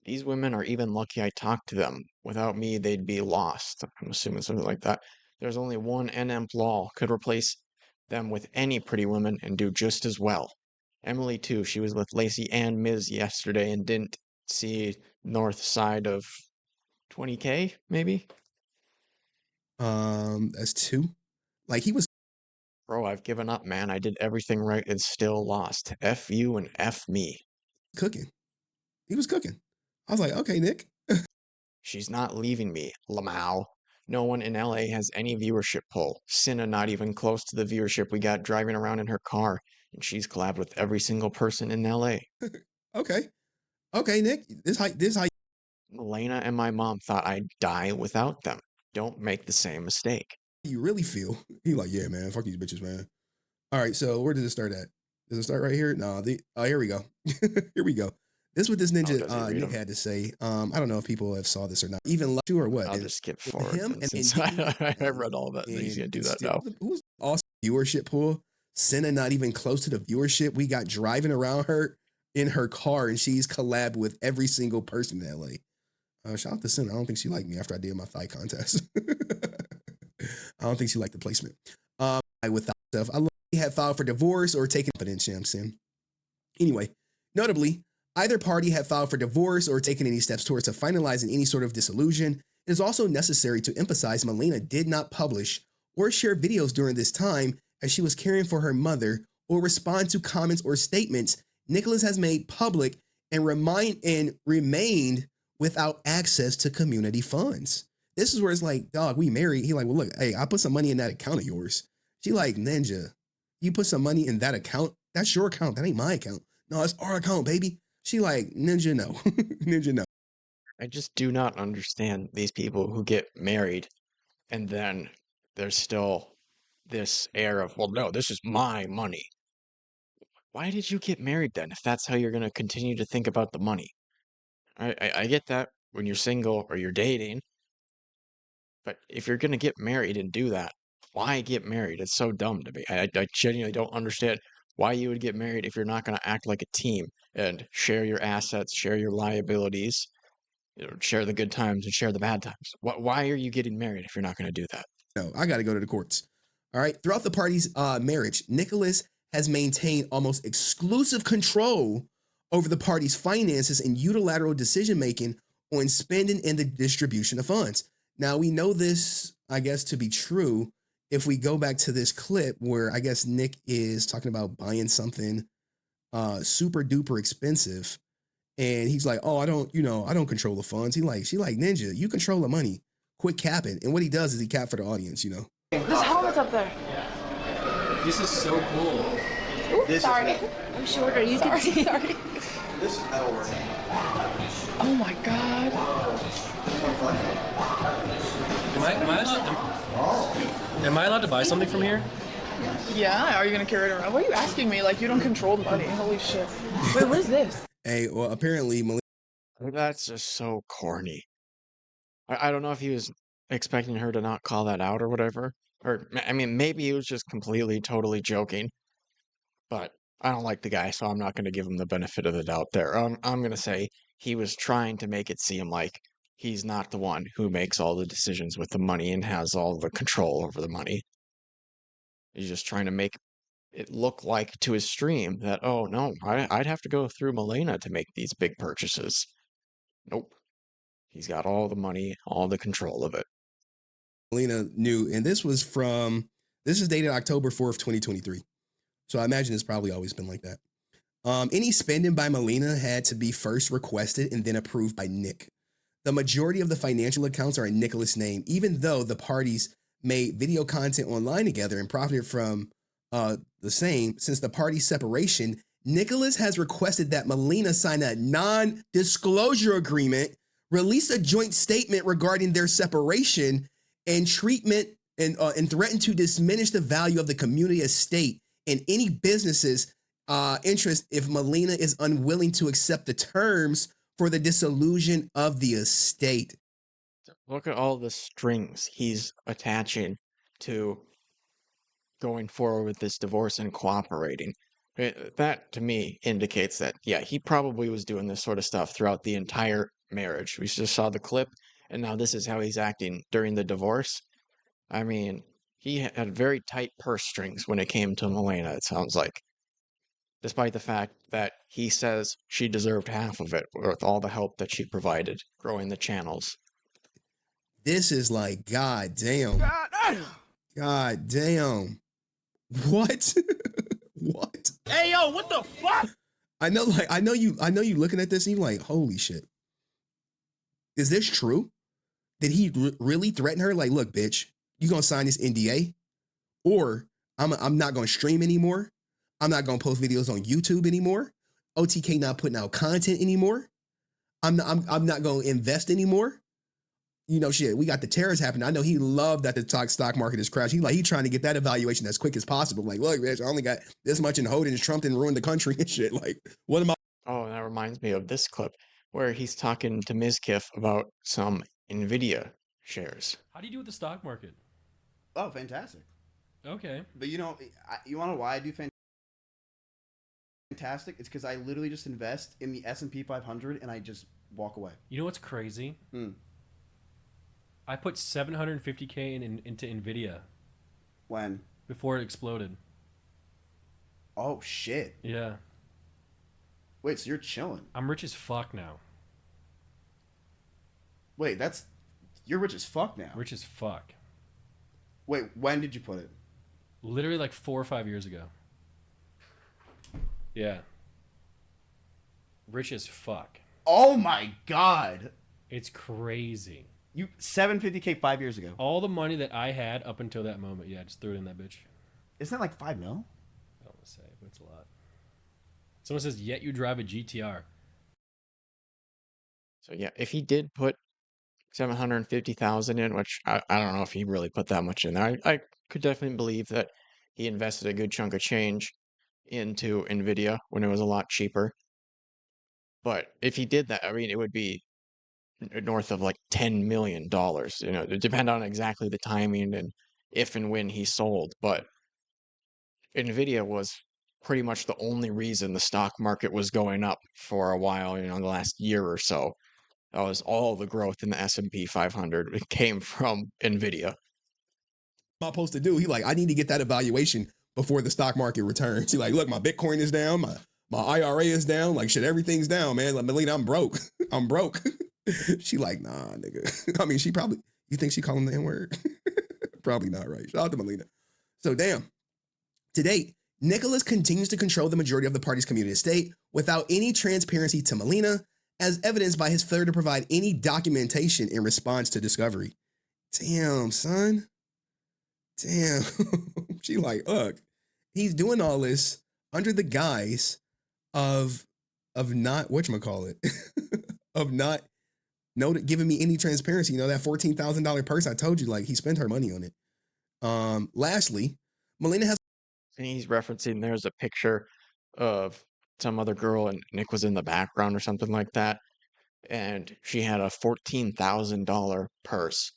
These women are even lucky I talked to them. Without me, they'd be lost. I'm assuming something like that. There's only one Nmplol could replace them with any pretty women and do just as well. Emily too. She was with Lacey and Miz yesterday and didn't see north side of 20K, maybe. That's two. Like he was. Bro, I've given up, man. I did everything right and still lost. F you and F me. Cooking. He was cooking. I was like, okay, Nick. She's not leaving me, Lamau. No one in LA has any viewership pull. Cinna not even close to the viewership we got driving around in her car. And she's collabed with every single person in LA. Okay. Okay, Nick. This how Malena and my mom thought I'd die without them. Don't make the same mistake. You really feel. He like, yeah, man, fuck these bitches, man. All right, so where does it start at? Does it start right here? No, here we go. Here we go. This is what this ninja Nick had to say. I don't know if people have saw this or not. Even or what? I'll just skip forward. Since I read all that, he's gonna do that now. Who's awesome viewership pool? Cinna not even close to the viewership we got driving around her in her car, and she's collabed with every single person in LA. Shout out to Cinna. I don't think she liked me after I did my thigh contest. I don't think she liked the placement. Without stuff, I love he had filed for divorce or taken evidence. Sim. Anyway, notably, either party had filed for divorce or taken any steps towards finalizing any sort of dissolution. It is also necessary to emphasize Malena did not publish or share videos during this time as she was caring for her mother or respond to comments or statements Nicholas has made public and remained without access to community funds. This is where it's like, dog, we married. He like, well, look, hey, I put some money in that account of yours. She like, Ninja, you put some money in that account? That's your account. That ain't my account. No, it's our account, baby. She like, Ninja, no. Ninja, no. I just do not understand these people who get married and then there's still this air of, well, no, this is my money. Why did you get married then if that's how you're going to continue to think about the money? I get that when you're single or you're dating, but if you're going to get married and do that, why get married? It's so dumb to me. I genuinely don't understand why you would get married if you're not going to act like a team and share your assets, share your liabilities, share the good times and share the bad times. Why are you getting married if you're not going to do that? No, I got to go to the courts. All right. Throughout the party's marriage, Nicholas has maintained almost exclusive control over the party's finances and unilateral decision making on spending and the distribution of funds. Now, we know this, I guess, to be true if we go back to this clip where I guess Nick is talking about buying something super duper expensive. And he's like, oh, I don't control the funds. She like, Ninja, you control the money. Quit capping. And what he does is he cap for the audience, There's helmets up there. This is so cool. Ooh, sorry. I'm shorter. You can see. Sorry. This is metal work. Oh my god. Am I allowed to buy something from here? Yeah, are you gonna carry it around? Why are you asking me? Like, you don't control the money. Holy shit. Wait, what is this? Hey, well, apparently, That's just so corny. I don't know if he was expecting her to not call that out or whatever. Or, I mean, maybe he was just completely, totally joking. But I don't like the guy, so I'm not going to give him the benefit of the doubt there. I'm going to say he was trying to make it seem like he's not the one who makes all the decisions with the money and has all the control over the money. He's just trying to make it look like to his stream that, oh no, I'd have to go through Malena to make these big purchases. Nope. He's got all the money, all the control of it. Malena knew, and this is dated October 4th, 2023. So I imagine it's probably always been like that. Any spending by Malena had to be first requested and then approved by Nick. The majority of the financial accounts are in Nicholas' name, even though the parties made video content online together and profited from the same. Since the party separation, Nicholas has requested that Malena sign a non-disclosure agreement, release a joint statement regarding their separation and treatment, and threaten to diminish the value of the community estate and any businesses' interest if Malena is unwilling to accept the terms for the dissolution of the estate. Look at all the strings he's attaching to going forward with this divorce and cooperating. That, to me, indicates that, yeah, he probably was doing this sort of stuff throughout the entire marriage. We just saw the clip, and now this is how he's acting during the divorce. I mean, he had very tight purse strings when it came to Malena, it sounds like. Despite the fact that he says she deserved half of it with all the help that she provided growing the channels. This is like, God damn. God damn. What? What? Hey yo, what the fuck? I know you looking at this and you're like, holy shit. Is this true? Did he really threaten her? Like, look, bitch, you gonna sign this NDA? Or I'm not gonna stream anymore. I'm not gonna post videos on YouTube anymore. OTK not putting out content anymore. I'm not gonna invest anymore. Shit, we got the terrorists happening. I know he loved that the stock market is crashing. He trying to get that evaluation as quick as possible. Like, look, bitch, I only got this much in holdings. Trump didn't ruin the country and shit. Like, what am I? Oh, that reminds me of this clip where he's talking to Mizkif about some Nvidia shares. How do you do with the stock market? Oh, fantastic. Okay. But you want to know why I do fantastic? It's because I literally just invest in the S&P 500 and I just walk away. You know what's crazy? I put $750K into Nvidia. When? Before it exploded. Oh shit. Yeah. Wait, so you're chilling? I'm rich as fuck now. Wait, you're rich as fuck now. Rich as fuck. Wait, when did you put it? Literally like 4 or 5 years ago. Yeah. Rich as fuck. Oh my god. It's crazy. You $750K 5 years ago. All the money that I had up until that moment, yeah, just threw it in that bitch. Isn't that like $5 mil? I don't want to say, but it's a lot. Someone says, yet you drive a GTR. So yeah, if he did put 750,000 in, which I don't know if he really put that much in there. I could definitely believe that he invested a good chunk of change into Nvidia when it was a lot cheaper. But if he did that, I mean, it would be north of like $10 million. It depend on exactly the timing and if and when he sold, but Nvidia was pretty much the only reason the stock market was going up for a while, the last year or so. That was all the growth in the S&P 500. It came from Nvidia. What am I supposed to do? He like, I need to get that evaluation before the stock market returns. He like, look, my Bitcoin is down, my IRA is down, like shit, everything's down, man. Like, Malena, I'm broke. I'm broke. She like, nah, nigga. I mean, you think she called him the N-word? Probably not, right? Shout out to Malena. So damn. To date, Nicholas continues to control the majority of the party's community estate without any transparency to Malena, as evidenced by his failure to provide any documentation in response to discovery. Damn, son. Damn. She like, look, he's doing all this under the guise of not, whatchamacallit, of not giving me any transparency. That $14,000 purse I told you, like, he spent her money on it. Lastly, Malena has. And he's referencing there's a picture of some other girl and Nick was in the background or something like that. And she had a $14,000 purse.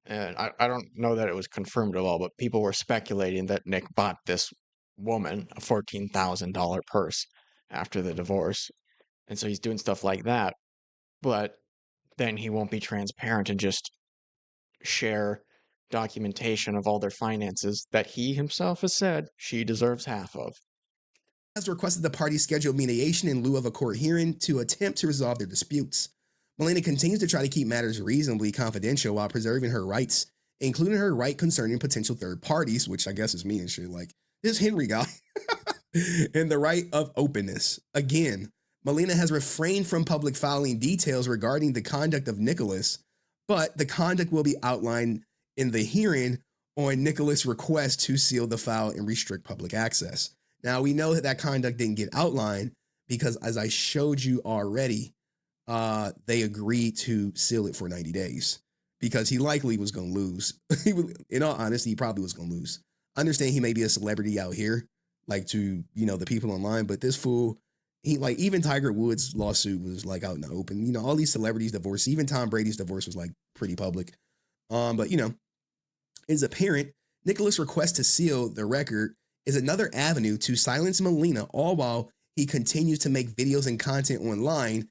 And I don't know that it was confirmed at all, but people were speculating that Nick bought this woman a $14,000 purse after the divorce. And so he's doing stuff like that. But then he won't be transparent and just share documentation of all their finances that he himself has said she deserves half of. Has requested the party schedule mediation in lieu of a court hearing to attempt to resolve their disputes. Malena continues to try to keep matters reasonably confidential while preserving her rights, including her right concerning potential third parties, which I guess is me and shit, like this Henry guy, and the right of openness. Again, Malena has refrained from public filing details regarding the conduct of Nicholas, but the conduct will be outlined in the hearing on Nicholas' request to seal the file and restrict public access. Now, we know that conduct didn't get outlined because, as I showed you already, they agreed to seal it for 90 days because he likely was going to lose. In all honesty, he probably was going to lose. I understand he may be a celebrity out here, like to, the people online, but this fool, even Tiger Woods' lawsuit was like out in the open. All these celebrities divorced, even Tom Brady's divorce was like pretty public. But it's apparent Nicholas' request to seal the record is another avenue to silence Malena, all while he continues to make videos and content online,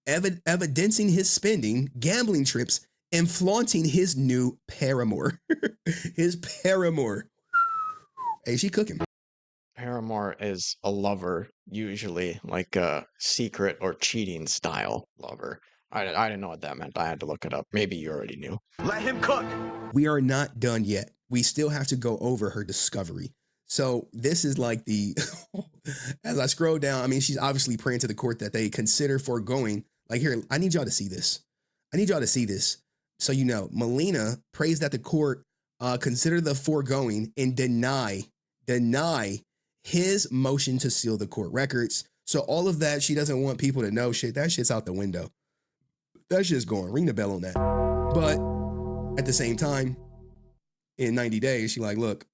evidencing his spending, gambling trips, and flaunting his new paramour. His paramour. Hey, she cooking. Paramour is a lover, usually like a secret or cheating style lover. I didn't know what that meant. I had to look it up. Maybe you already knew. Let him cook. We are not done yet. We still have to go over her discovery. So this is like as I scroll down, I mean, she's obviously praying to the court that they consider foregoing. Like, here, I need y'all to see this. So, Malena prays that the court consider the foregoing and deny his motion to seal the court records. So all of that, she doesn't want people to know shit. That shit's out the window. That shit's going. Ring the bell on that. But at the same time, in 90 days, she like, look,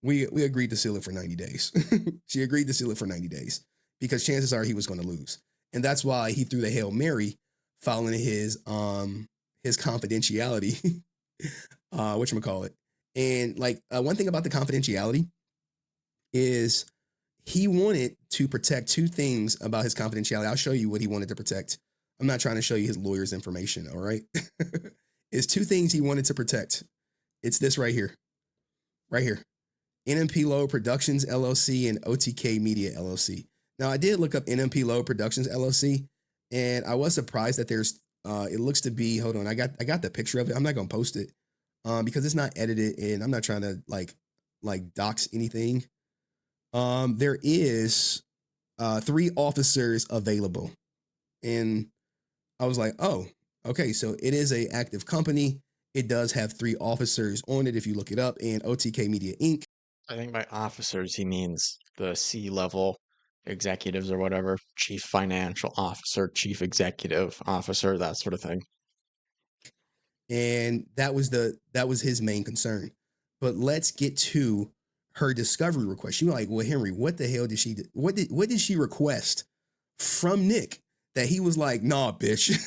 we agreed to seal it for 90 days. She agreed to seal it for 90 days because chances are he was going to lose. And that's why he threw the Hail Mary following his confidentiality, whatchamacallit. And one thing about the confidentiality is he wanted to protect two things about his confidentiality. I'll show you what he wanted to protect. I'm not trying to show you his lawyer's information, all right? It's two things he wanted to protect. It's this right here. Right here. Nmplol Productions, LLC, and OTK Media, LLC. Now, I did look up Nmplol Productions, LLC, and I was surprised that there's, it looks to be, hold on, I got the picture of it. I'm not going to post it because it's not edited, and I'm not trying to, like dox anything. There is 3 officers available. And I was like, oh, okay, so it is an active company. It does have 3 officers on it if you look it up, and OTK Media Inc. I think by officers, he means the C-level executives or whatever, chief financial officer, chief executive officer, that sort of thing. And that was his main concern. But let's get to her discovery request. She was like, well, Henry, what the hell did she do? What did she request from Nick that he was like, nah, bitch,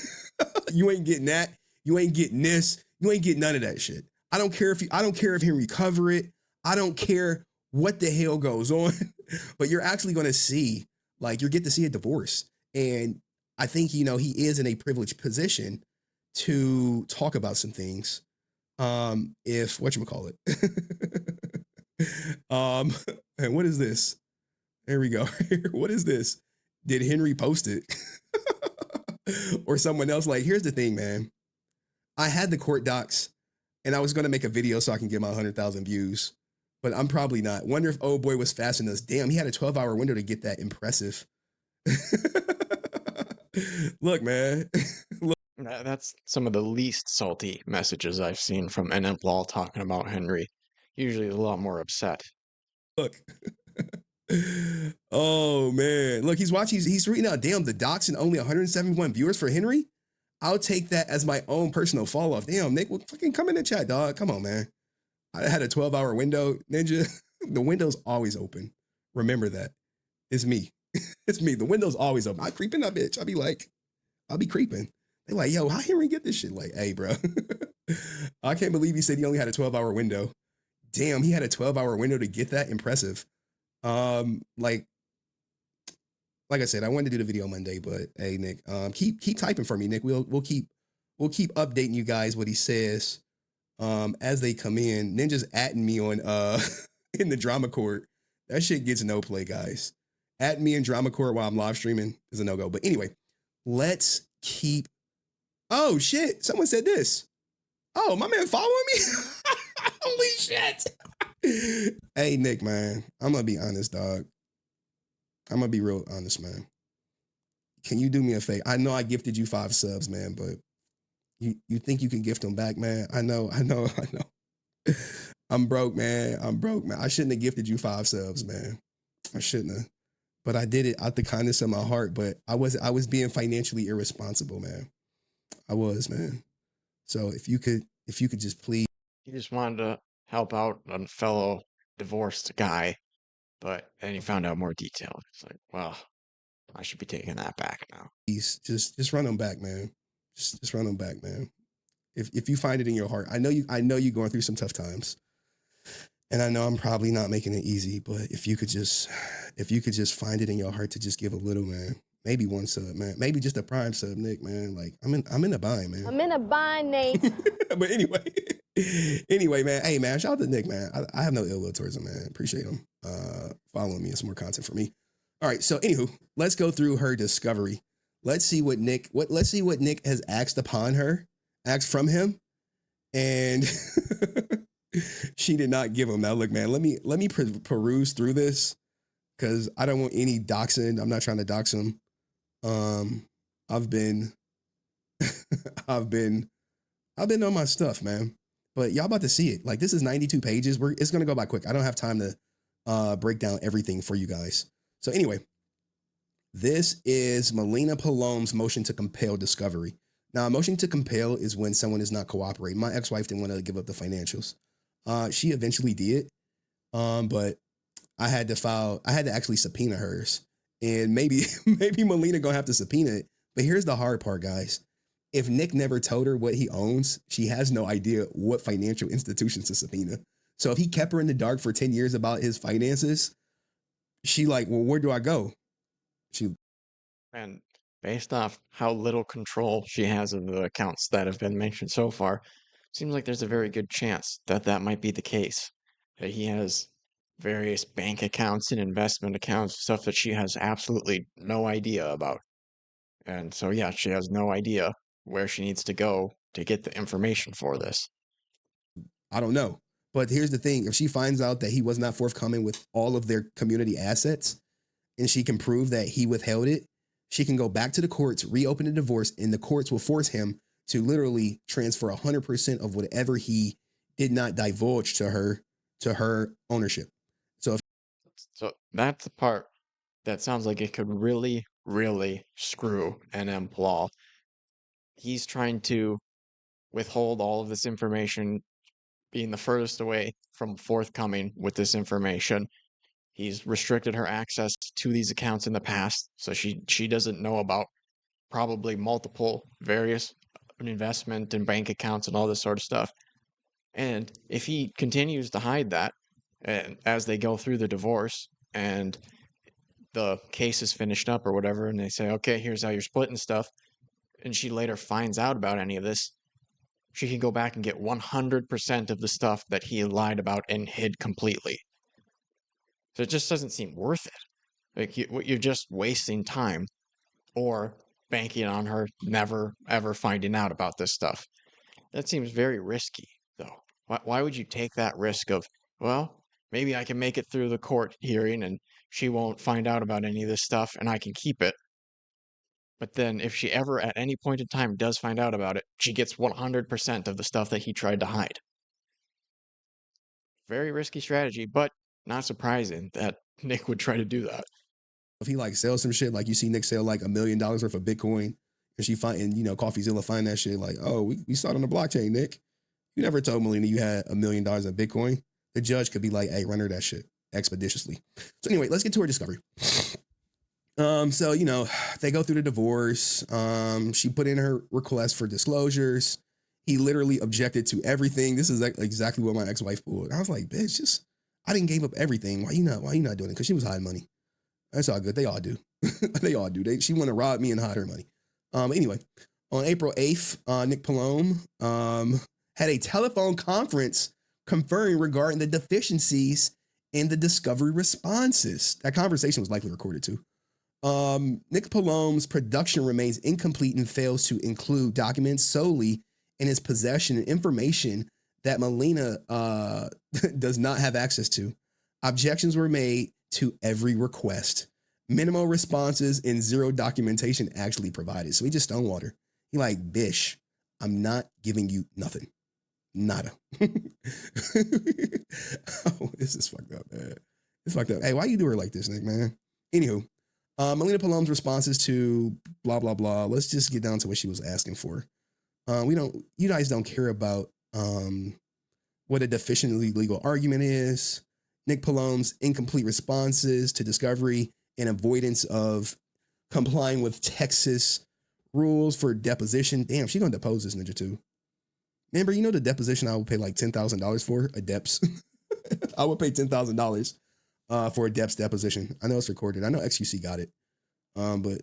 you ain't getting that. You ain't getting this. You ain't getting none of that shit. I don't care if Henry cover it. I don't care what the hell goes on, but you're actually going to see, like, you get to see a divorce. And I think, he is in a privileged position to talk about some things. If whatchamacallit. And what is this? There we go. What is this? Did Henry post it? Or someone else? Like, here's the thing, man. I had the court docs and I was going to make a video so I can get my 100,000 views, but I'm probably not. Wonder if old boy was faster than us. Damn, he had a 12-hour window to get that impressive. Look, man. Look. That's some of the least salty messages I've seen from Nmplol talking about Henry. Usually a lot more upset. Look. Oh, man. Look, he's watching. He's reading out, damn, the docs and only 171 viewers for Henry? I'll take that as my own personal fall off. Damn, Nick, well, fucking come in the chat, dog. Come on, man. I had a 12-hour window. Ninja, the window's always open. Remember that. It's me. It's me. The window's always open. I creep in that bitch. I'll be creeping. They're like, yo, how Henry get this shit? Like, hey, bro. I can't believe he said he only had a 12-hour window. Damn, he had a 12-hour window to get that impressive. Like I said, I wanted to do the video Monday, but hey, Nick, keep typing for me, Nick. We'll keep updating you guys what he says as they come in. Ninja's atting me on in the drama court. That shit gets no play, guys. At me in drama court while I'm live streaming is a no-go. But anyway, let's keep. Oh shit! Someone said this. Oh, my man following me. Holy shit! Hey, Nick, man, I'm gonna be honest, dog. I'm gonna be real honest, man. Can you do me a favor? I know I gifted you 5 subs, man, but you think you can gift them back, man? I know. I'm broke, man. I shouldn't have gifted you 5 subs, man. I shouldn't have. But I did it out the kindness of my heart. But I was being financially irresponsible, man. I was, man. So if you could just please. He just wanted to help out a fellow divorced guy, but then he found out more detail. It's like, well, I should be taking that back now. Please, just run them back, man. Just run them back, man. If you find it in your heart, I know you're going through some tough times. And I know I'm probably not making it easy, but if you could just find it in your heart to just give a little, man. Maybe 1 sub, man. Maybe just a prime sub, Nick, man. Like, I'm in a bind, man. I'm in a bind, Nate. But anyway, man. Hey, man, shout out to Nick, man. I have no ill will towards him, man. Appreciate him following me. It's more content for me. All right, so anywho, let's go through her discovery. Let's see what Nick has asked from him, and she did not give him. Now, look, man, let me peruse through this because I don't want any doxing. I'm not trying to dox him. I've been on my stuff, man. But y'all about to see it. Like, this is 92 pages. It's gonna go by quick. I don't have time to break down everything for you guys. So anyway, this is Malena Palom's motion to compel discovery. Now, a motion to compel is when someone is not cooperating. My ex-wife didn't want to give up the financials. She eventually did, but I had to actually subpoena hers. And maybe Malena gonna have to subpoena it. But here's the hard part, guys. If Nick never told her what he owns, she has no idea what financial institutions to subpoena. So if he kept her in the dark for 10 years about his finances, she like, well, where do I go? And based off how little control she has of the accounts that have been mentioned so far, seems like there's a very good chance that that might be the case. That he has various bank accounts and investment accounts, stuff that she has absolutely no idea about. And so, yeah, she has no idea where she needs to go to get the information for this. I don't know. But here's the thing. If she finds out that he was not forthcoming with all of their community assets and she can prove that he withheld it, she can go back to the courts, reopen the divorce, and the courts will force him to literally transfer 100% of whatever he did not divulge to her ownership. So that's the part that sounds like it could really, really screw Nmplol. He's trying to withhold all of this information, being the furthest away from forthcoming with this information. He's restricted her access to these accounts in the past, so she doesn't know about probably multiple various investment and bank accounts and all this sort of stuff. And if he continues to hide that, and as they go through the divorce and the case is finished up or whatever, and they say, okay, here's how you're splitting stuff, and she later finds out about any of this, she can go back and get 100% of the stuff that he lied about and hid completely. So it just doesn't seem worth it. Like you're just wasting time or banking on her never ever finding out about this stuff. That seems very risky, though. Why would you take that risk of, well, maybe I can make it through the court hearing and she won't find out about any of this stuff and I can keep it. But then if she ever at any point in time does find out about it, she gets 100% of the stuff that he tried to hide. Very risky strategy, but not surprising that Nick would try to do that. If he like sells some shit, like you see Nick sell like $1 million worth of Bitcoin, and she find, and you know, CoffeeZilla find that shit like, oh, we saw it on the blockchain, Nick. You never told Malena you had $1 million in Bitcoin. The judge could be like, hey, run her that shit expeditiously. So anyway, let's get to her discovery. So, you know, they go through the divorce. She put in her request for disclosures. He literally objected to everything. This is exactly what my ex-wife pulled. I was like, bitch, I didn't give up everything. Why you not doing it? Because she was hiding money. That's all good. They all do. They all do. She want to rob me and hide her money. Anyway, on April 8th, Nmplol had a telephone conference conferring regarding the deficiencies in the discovery responses. That conversation was likely recorded too. Nmplol's production remains incomplete and fails to include documents solely in his possession and information that Malena does not have access to. Objections were made to every request. Minimal responses and zero documentation actually provided. So he just stonewalled her. He like, bish, I'm not giving you nothing. Nada. Oh, this is fucked up, man. It's fucked up. Hey, why you do her like this, Nick, man? Anywho, Nmplol's responses to blah, blah, blah. Let's just get down to what she was asking for. You guys don't care about what a deficiently legal argument is. Nmplol's incomplete responses to discovery and avoidance of complying with Texas rules for deposition. Damn, she gonna depose this ninja too. Remember, you know the deposition I would pay like $10,000 for? A Deps. I would pay $10,000 for a Deps deposition. I know it's recorded. I know XQC got it. But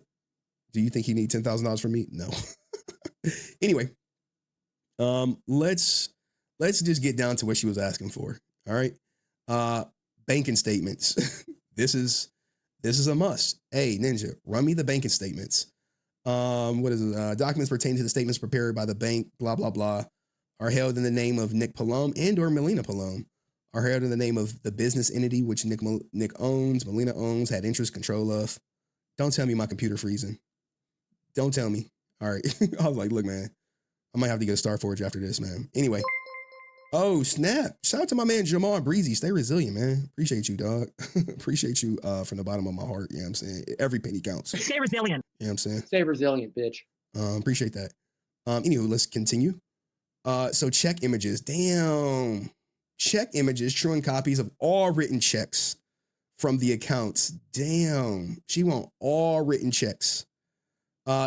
do you think he need $10,000 from me? No. Anyway, let's just get down to what she was asking for. All right. Banking statements. This is a must. Hey, Ninja, run me the banking statements. What is it? Documents pertaining to the statements prepared by the bank, blah, blah, blah, are held in the name of Nmplol and or Malena Plol, are held in the name of the business entity which Nick owns, Malena owns, had interest control of. Don't tell me my computer freezing. Don't tell me. All right. I was like, look, man, I might have to get a Starforge after this, man. Anyway. Oh, snap. Shout out to my man, Jamal Breezy. Stay resilient, man. Appreciate you, dog. Appreciate you from the bottom of my heart. You know what I'm saying? Every penny counts. Stay resilient. You know what I'm saying? Stay resilient, bitch. Appreciate that. Anywho, let's continue. So check images. Damn. Check images, true and copies of all written checks from the accounts. Damn. She want all written checks.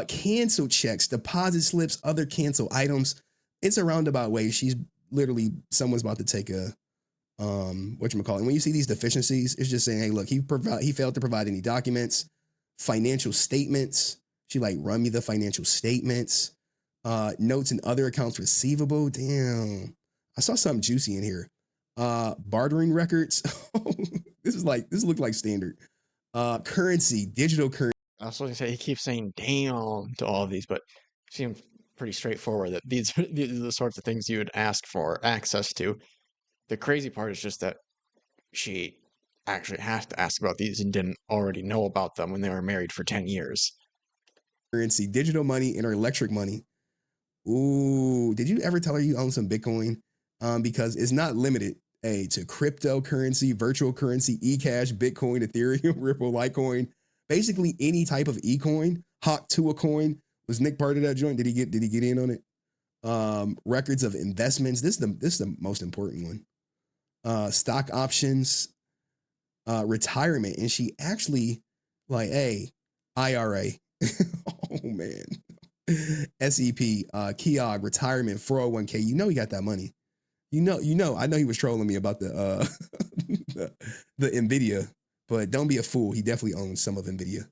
Cancel checks, deposit slips, other cancel items. It's a roundabout way. She's literally, someone's about to take a, whatchamacallit. And when you see these deficiencies, it's just saying, hey, look, he failed to provide any documents, financial statements. She like, run me the financial statements, notes and other accounts receivable. Damn. I saw something juicy in here. Bartering records. This looked like standard. Currency, digital currency. I was going to say, he keeps saying damn to all of these, but it seems pretty straightforward that these are the sorts of things you would ask for access to. The crazy part is just that she actually has to ask about these and didn't already know about them when they were married for 10 years. Currency, digital money, and her electric money. Ooh, did you ever tell her you own some Bitcoin? Because it's not limited, to cryptocurrency, virtual currency, eCash, Bitcoin, Ethereum, Ripple, Litecoin, basically any type of eCoin. Hawk to a coin. Was Nick part of that joint? Did he get in on it? Records of investments. This is the most important one. Stock options, retirement, and she actually like, hey, IRA. Oh man. SEP, Keogh, retirement, 401k. You know he got that money. I know he was trolling me about the the Nvidia, but don't be a fool. He definitely owns some of Nvidia.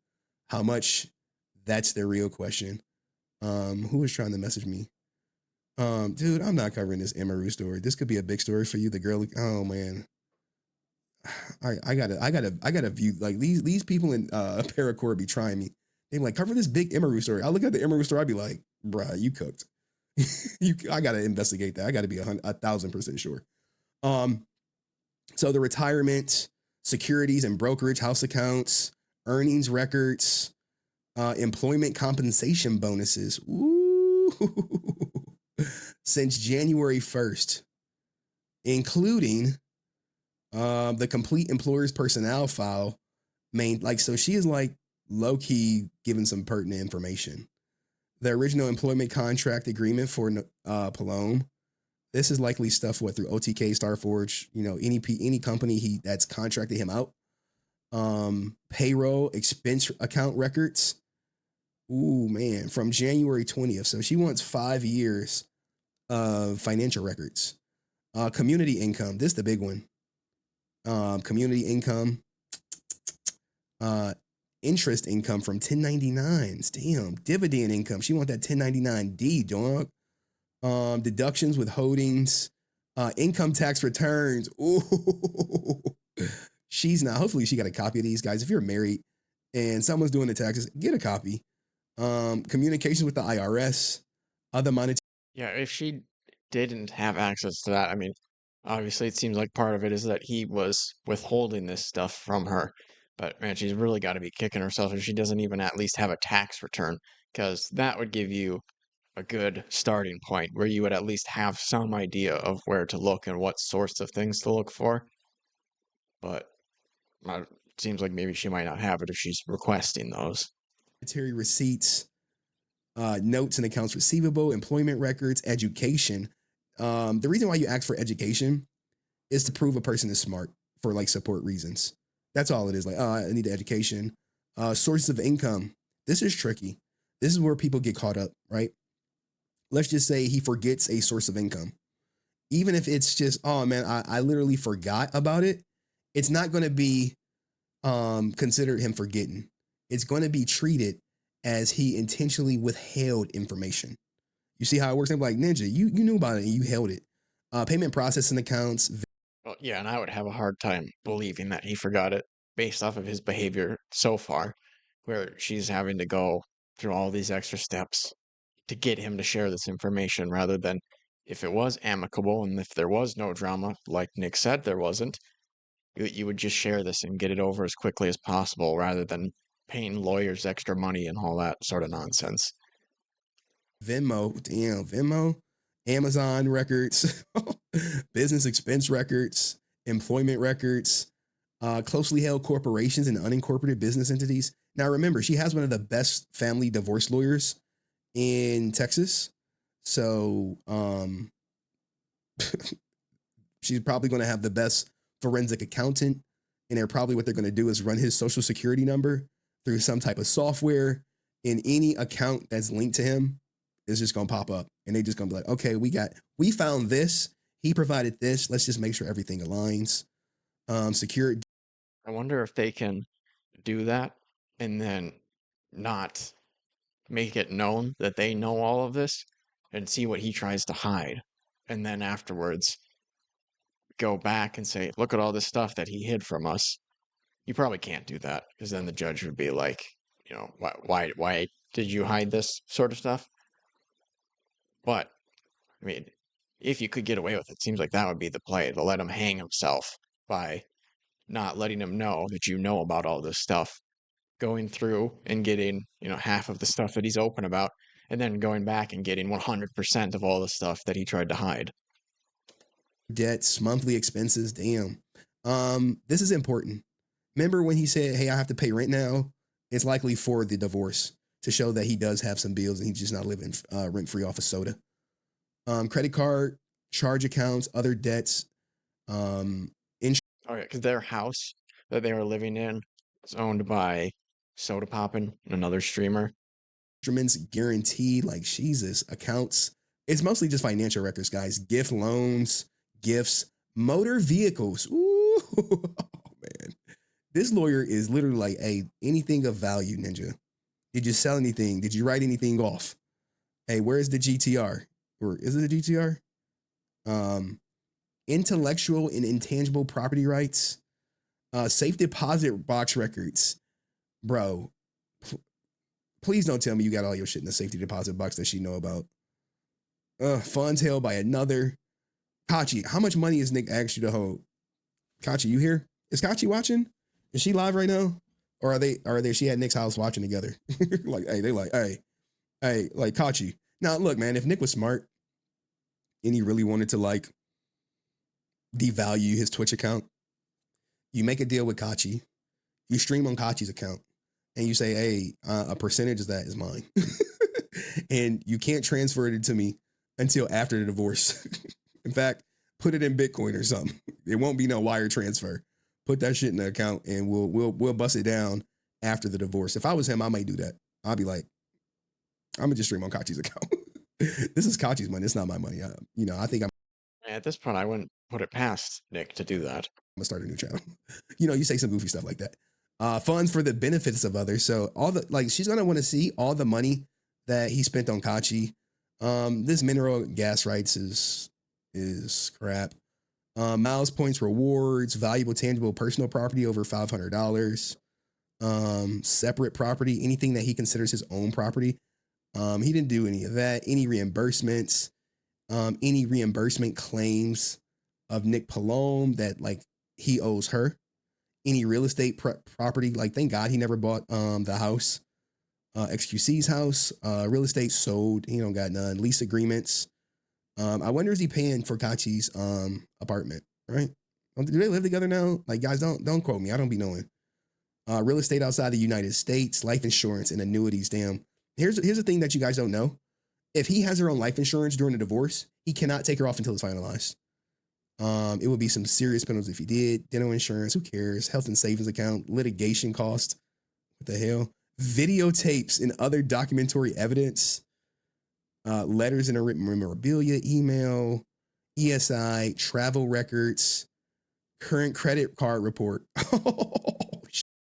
How much? That's the real question. Who was trying to message me? Dude, I'm not covering this Emeru story. This could be a big story for you. The girl, oh man. I gotta view like these people in paracord be trying me. They like cover this big Emeru story. I look at the Emeru story, I'd be like, bruh, you cooked. I gotta investigate that. I gotta be 1,000% sure. So the retirement, securities and brokerage house accounts, earnings records, employment compensation bonuses. Ooh. Since January 1st, including the complete employer's personnel file. So she is like low-key giving some pertinent information. The original employment contract agreement for Palome. This is likely stuff through OTK, Starforge, any company that's contracted him out. Payroll, expense account records. Ooh, man, from January 20th. So she wants 5 years of financial records. Community income. This is the big one. Community income. Interest income from 1099s. Damn. Dividend income. She want that 1099D, dog. Deductions withholdings. Income tax returns. Ooh. Hopefully she got a copy of these, guys. If you're married and someone's doing the taxes, get a copy. Communications with the IRS. Other monetary. Yeah, if she didn't have access to that, I mean, obviously it seems like part of it is that he was withholding this stuff from her. But man, she's really got to be kicking herself if she doesn't even at least have a tax return, because that would give you a good starting point where you would at least have some idea of where to look and what sorts of things to look for. But it seems like maybe she might not have it if she's requesting those. Monetary receipts, notes and accounts receivable, employment records, education. The reason why you ask for education is to prove a person is smart for like support reasons. That's all it is. Like, I need the education. Sources of income. This is tricky. This is where people get caught up, right? Let's just say he forgets a source of income. Even if it's just, oh man, I literally forgot about it. It's not going to be considered him forgetting. It's going to be treated as he intentionally withheld information. You see how it works? I'm like, Ninja, you knew about it and you held it. Payment processing accounts. Well, yeah, and I would have a hard time believing that he forgot it based off of his behavior so far, where she's having to go through all these extra steps to get him to share this information rather than if it was amicable and if there was no drama, like Nick said there wasn't, you would just share this and get it over as quickly as possible rather than paying lawyers extra money and all that sort of nonsense. Venmo, Amazon records, business expense records, employment records, closely held corporations and unincorporated business entities. Now, remember, she has one of the best family divorce lawyers in Texas. So she's probably going to have the best forensic accountant. And what they're going to do is run his social security number through some type of software, and any account that's linked to him is just going to pop up. And they just going to be like, okay, we found this. He provided this. Let's just make sure everything aligns. Security. I wonder if they can do that and then not make it known that they know all of this and see what he tries to hide. And then afterwards go back and say, look at all this stuff that he hid from us. You probably can't do that because then the judge would be like, why did you hide this sort of stuff? But, I mean, if you could get away with it, seems like that would be the play, to let him hang himself by not letting him know that you know about all this stuff, going through and getting, half of the stuff that he's open about, and then going back and getting 100% of all the stuff that he tried to hide. Debts, monthly expenses, damn. This is important. Remember when he said, hey, I have to pay rent now? It's likely for the divorce to show that he does have some bills and he's just not living rent-free off of soda. Credit card, charge accounts, other debts. Oh yeah, because their house that they were living in is owned by Sodapoppin, another streamer. Instruments guaranteed, like Jesus, accounts. It's mostly just financial records, guys. Gift loans, gifts, motor vehicles. Ooh, oh, man. This lawyer is literally like, hey, anything of value, Ninja. Did you sell anything? Did you write anything off? Hey, where's the GTR? Or is it a GTR? Intellectual and intangible property rights, safe deposit box records. Bro, please don't tell me you got all your shit in the safety deposit box that she know about. Funds held by another. Katchii, how much money is Nick asked you to hold? Katchii, you here? Is Katchii watching? Is she live right now? Or are they she at Nick's house watching together? Like, hey, they like, hey, like Katchii. Now, look, man, if Nick was smart and he really wanted to like devalue his Twitch account, you make a deal with Katchii, you stream on Katchii's account, and you say, hey, a percentage of that is mine. And you can't transfer it to me until after the divorce. In fact, put it in Bitcoin or something. It won't be no wire transfer. Put that shit in the account and we'll bust it down after the divorce. If I was him, I might do that. I'll be like, I'm gonna just stream on Katchii's account. This is Katchii's money. It's not my money. I think I'm At this point, I wouldn't put it past Nick to do that. gonna start a new channel. You say some goofy stuff like that. Funds for the benefits of others. So all the she's gonna want to see all the money that he spent on Katchii. This mineral gas rights is crap. Miles points, rewards, valuable tangible personal property over $500. Separate property, anything that he considers his own property. He didn't do any of that. Any reimbursements, any reimbursement claims of Nmplol that like he owes her. Any real estate property, like thank God he never bought the house, XQC's house. Real estate sold, he don't got none. Lease agreements. I wonder is he paying for Katchii's apartment, right? Do they live together now? Like guys, don't quote me. I don't be knowing. Real estate outside the United States, life insurance and annuities. Damn. Here's the thing that you guys don't know. If he has her own life insurance during the divorce, he cannot take her off until it's finalized. It would be some serious penalties if he did. Dental insurance, who cares? Health and savings account, litigation cost. What the hell? Videotapes and other documentary evidence. Letters and written memorabilia, email, ESI, travel records, current credit card report.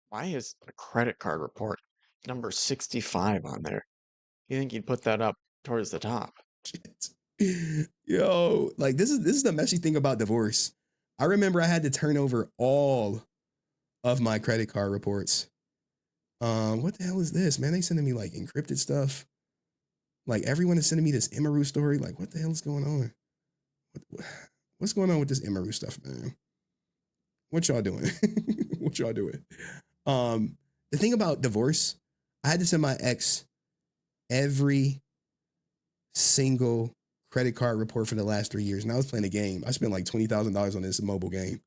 Why is a credit card report number 65 on there? You think you'd put that up towards the top? Yo, like this is the messy thing about divorce. I remember I had to turn over all of my credit card reports. What the hell is this, man? They sending me like encrypted stuff. Like everyone is sending me this Emeru story. Like, what the hell is going on? What's going on with this Emeru stuff, man? What y'all doing? What y'all doing? The thing about divorce, I had to send my ex every single credit card report for the last 3 years. And I was playing a game. I spent like $20,000 on this mobile game.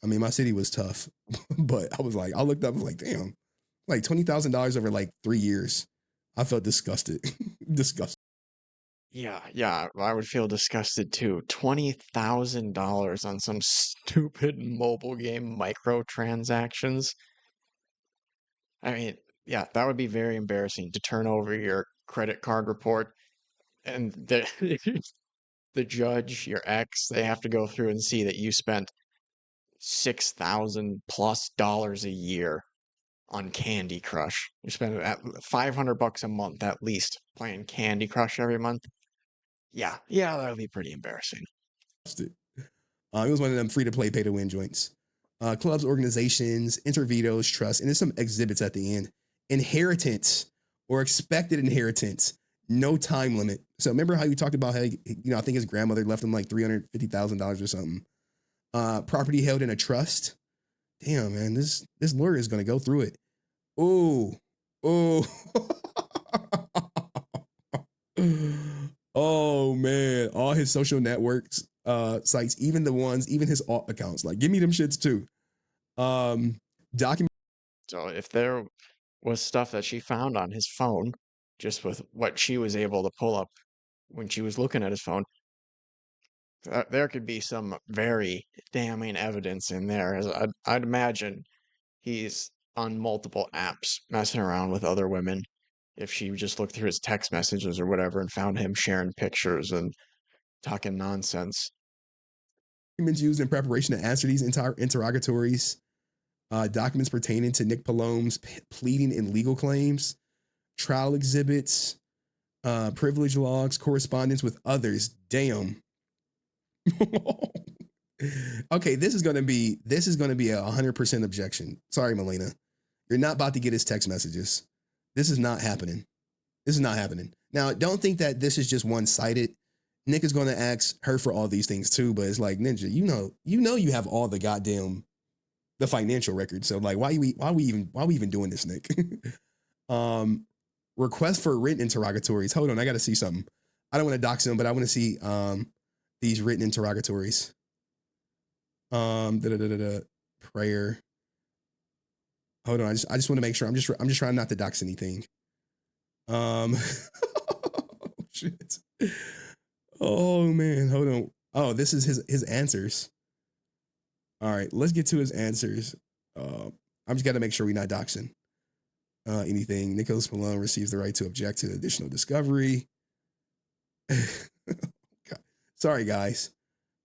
I mean, my city was tough, but I looked up, I was like, damn, like $20,000 over like 3 years. I felt disgusted. Disgusted. Yeah, I would feel disgusted too. $20,000 on some stupid mobile game microtransactions. I mean, yeah, that would be very embarrassing to turn over your credit card report and the judge, your ex, they have to go through and see that you spent $6,000+ a year on Candy Crush. You spend $500 a month at least playing Candy Crush every month. Yeah, that would be pretty embarrassing. It was one of them free-to-play, pay-to-win joints. Clubs, organizations, intervetos, trusts, and there's some exhibits at the end. Inheritance or expected inheritance, no time limit. So remember how you talked about how, I think his grandmother left him like $350,000 or something. Property held in a trust. Damn, man, this lawyer is going to go through it. Oh. Oh, man. All his social networks, sites, even his alt accounts. Like, give me them shits too. Document. So if there was stuff that she found on his phone, just with what she was able to pull up when she was looking at his phone, there could be some very damning evidence in there. As I'd imagine he's on multiple apps messing around with other women. If she just looked through his text messages or whatever and found him sharing pictures and talking nonsense. Documents used in preparation to answer these interrogatories. Documents pertaining to Nick Palome's pleading and legal claims. Trial exhibits. Privilege logs. Correspondence with others. Damn. Okay, this is gonna be a 100% objection. Sorry, Malena. You're not about to get his text messages. This is not happening. This is not happening. Now, don't think that this is just one-sided. Nick is going to ask her for all these things too, but it's like, Ninja, you know you have all the goddamn the financial records. So like, why we even doing this, Nick? Request for written interrogatories. Hold on, I got to see something. I don't want to dox him, but I want to see these written interrogatories. Prayer. Hold on, I just want to make sure. I'm just trying not to dox anything. Oh, shit. Oh man, hold on. Oh, this is his answers. All right, let's get to his answers. I'm just got to make sure we're not doxing anything. Nicholas Malone receives the right to object to additional discovery. Sorry, guys.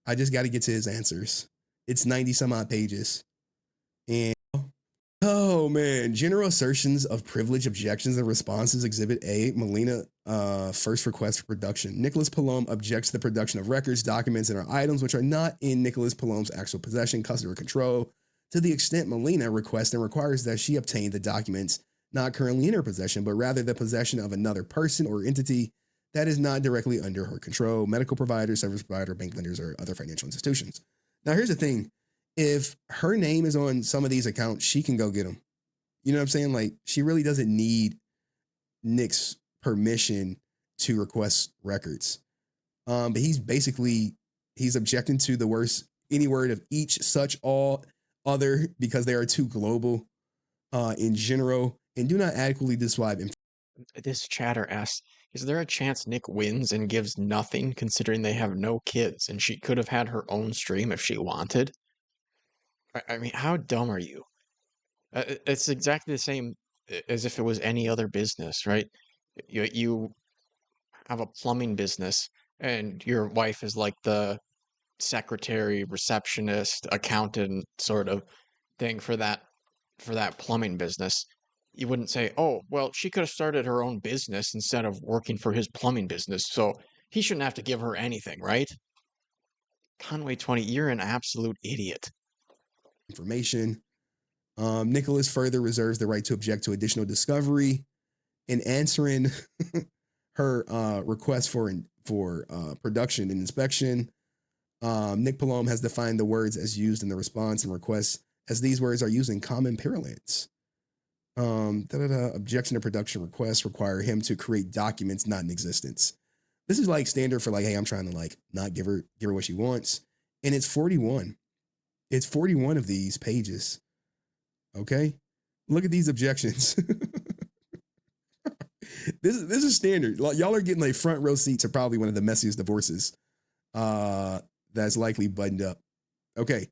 I just got to get to his answers. It's 90 some odd pages. And oh man, general assertions of privilege, objections, and responses. Exhibit A, Malena, first request for production. Nicholas Palome objects to the production of records, documents, and or items which are not in Nicholas Palome's actual possession, custody, or control, to the extent Malena requests and requires that she obtain the documents not currently in her possession, but rather the possession of another person or entity that is not directly under her control, medical provider, service provider, bank lenders, or other financial institutions. Now, here's the thing. If her name is on some of these accounts, she can go get them. You know what I'm saying? Like, she really doesn't need Nick's permission to request records. But he's objecting to the worst, any word of each, such, all, other, because they are too global in general and do not adequately describe information. This chatter asks, is there a chance Nick wins and gives nothing considering they have no kids and she could have had her own stream if she wanted? I mean, how dumb are you? It's exactly the same as if it was any other business, right? You have a plumbing business and your wife is like the secretary, receptionist, accountant sort of thing for that plumbing business. You wouldn't say, oh, well, she could have started her own business instead of working for his plumbing business, so he shouldn't have to give her anything, right? Conway 20, you're an absolute idiot. Information. Nicholas further reserves the right to object to additional discovery in answering her request for production and inspection. Nick Palome has defined the words as used in the response and requests as these words are used in common parlance. Objection to production requests require him to create documents not in existence. This is like standard for like, hey, I'm trying to like not give her what she wants. And it's 41. It's 41 of these pages. Okay. Look at these objections. This is standard. Y'all are getting like front row seat to probably one of the messiest divorces that's likely buttoned up. Okay.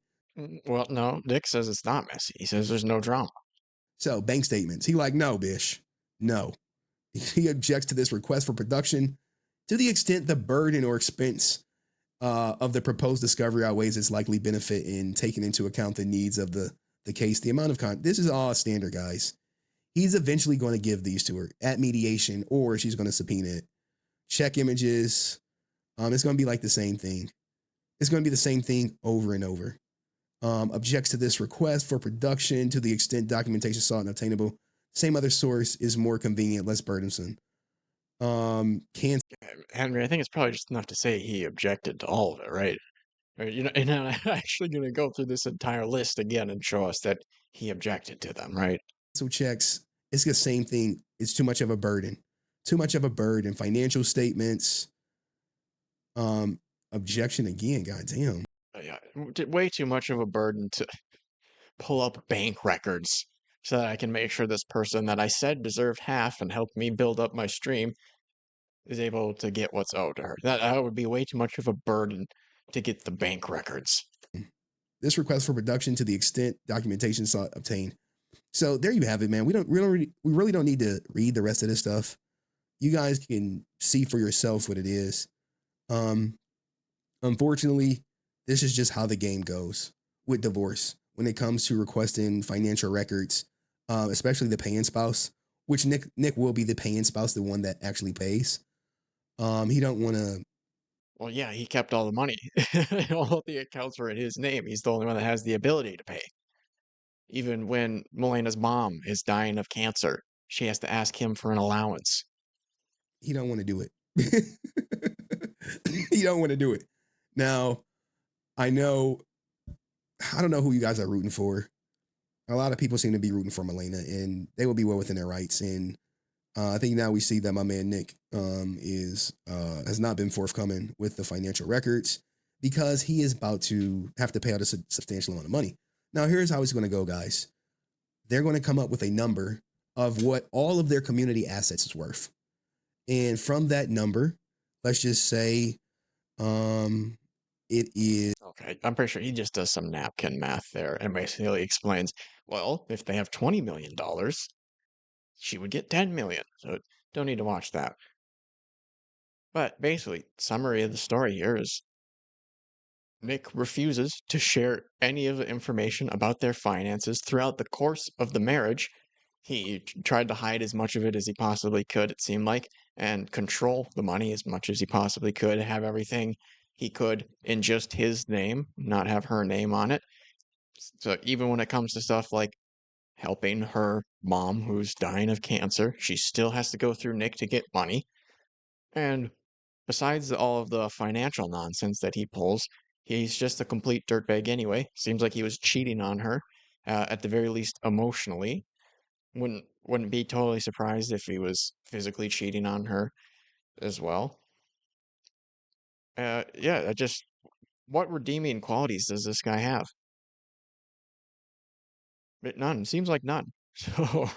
Well, no, Nick says it's not messy. He says there's no drama. So bank statements. He like, no, bish. No. He objects to this request for production to the extent the burden or expense of the proposed discovery outweighs its likely benefit in taking into account the needs of the case, the amount of this is all standard, guys. He's eventually going to give these to her at mediation, or she's going to subpoena it. Check images. It's going to be like the same thing. It's going to be the same thing over and over. Objects to this request for production to the extent documentation sought and obtainable. Same other source is more convenient, less burdensome. Henry, I think it's probably just enough to say he objected to all of it, right? And I'm actually going to go through this entire list again and show us that he objected to them, right? So checks, it's the same thing. It's too much of a burden. Too much of a burden. Financial statements. Objection again, goddamn. Yeah, way too much of a burden to pull up bank records so that I can make sure this person that I said deserved half and helped me build up my stream is able to get what's owed to her. That would be way too much of a burden to get the bank records. This request for production to the extent documentation sought obtained. So there you have it, man. We really don't need to read the rest of this stuff. You guys can see for yourself what it is. Unfortunately, this is just how the game goes with divorce when it comes to requesting financial records, especially the paying spouse, which Nick will be the paying spouse, the one that actually pays. He don't want to. Well, yeah, he kept all the money. All the accounts were in his name. He's the only one that has the ability to pay. Even when Malena's mom is dying of cancer, she has to ask him for an allowance. He don't want to do it. He don't want to do it. Now, I don't know who you guys are rooting for. A lot of people seem to be rooting for Malena, and they will be well within their rights. And I think now we see that my man Nick has not been forthcoming with the financial records because he is about to have to pay out a substantial amount of money. Now, here's how it's going to go, guys. They're going to come up with a number of what all of their community assets is worth. And from that number, let's just say it is... Okay, I'm pretty sure he just does some napkin math there and basically explains, well, if they have $20 million, she would get 10 million. So don't need to watch that. But basically, summary of the story here is Nick refuses to share any of the information about their finances throughout the course of the marriage. He tried to hide as much of it as he possibly could, it seemed like, and control the money as much as he possibly could, have everything he could in just his name, not have her name on it. So even when it comes to stuff like helping her mom who's dying of cancer, she still has to go through Nick to get money. And besides all of the financial nonsense that he pulls, he's just a complete dirtbag anyway. Seems like he was cheating on her, at the very least emotionally. Wouldn't be totally surprised if he was physically cheating on her as well. Yeah, what redeeming qualities does this guy have? But none. Seems like none. So,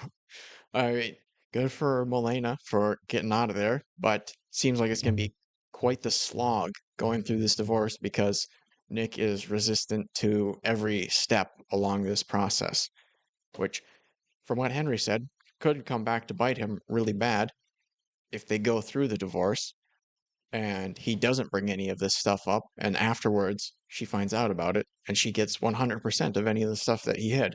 I mean, good for Malena for getting out of there, but seems like it's going to be quite the slog going through this divorce because Nick is resistant to every step along this process, which, from what Henry said, could come back to bite him really bad if they go through the divorce and he doesn't bring any of this stuff up, and afterwards she finds out about it and she gets 100% of any of the stuff that he hid.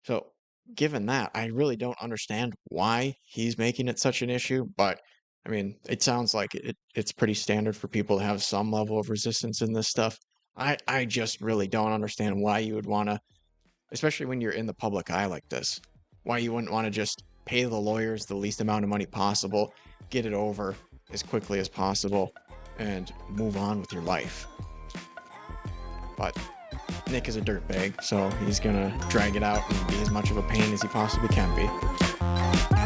So, given that, I really don't understand why he's making it such an issue, but I mean, it sounds like it's pretty standard for people to have some level of resistance in this stuff. I just really don't understand why you would want to, especially when you're in the public eye like this, why you wouldn't want to just pay the lawyers the least amount of money possible, get it over as quickly as possible, and move on with your life. But Nick is a dirtbag, so he's gonna drag it out and be as much of a pain as he possibly can be.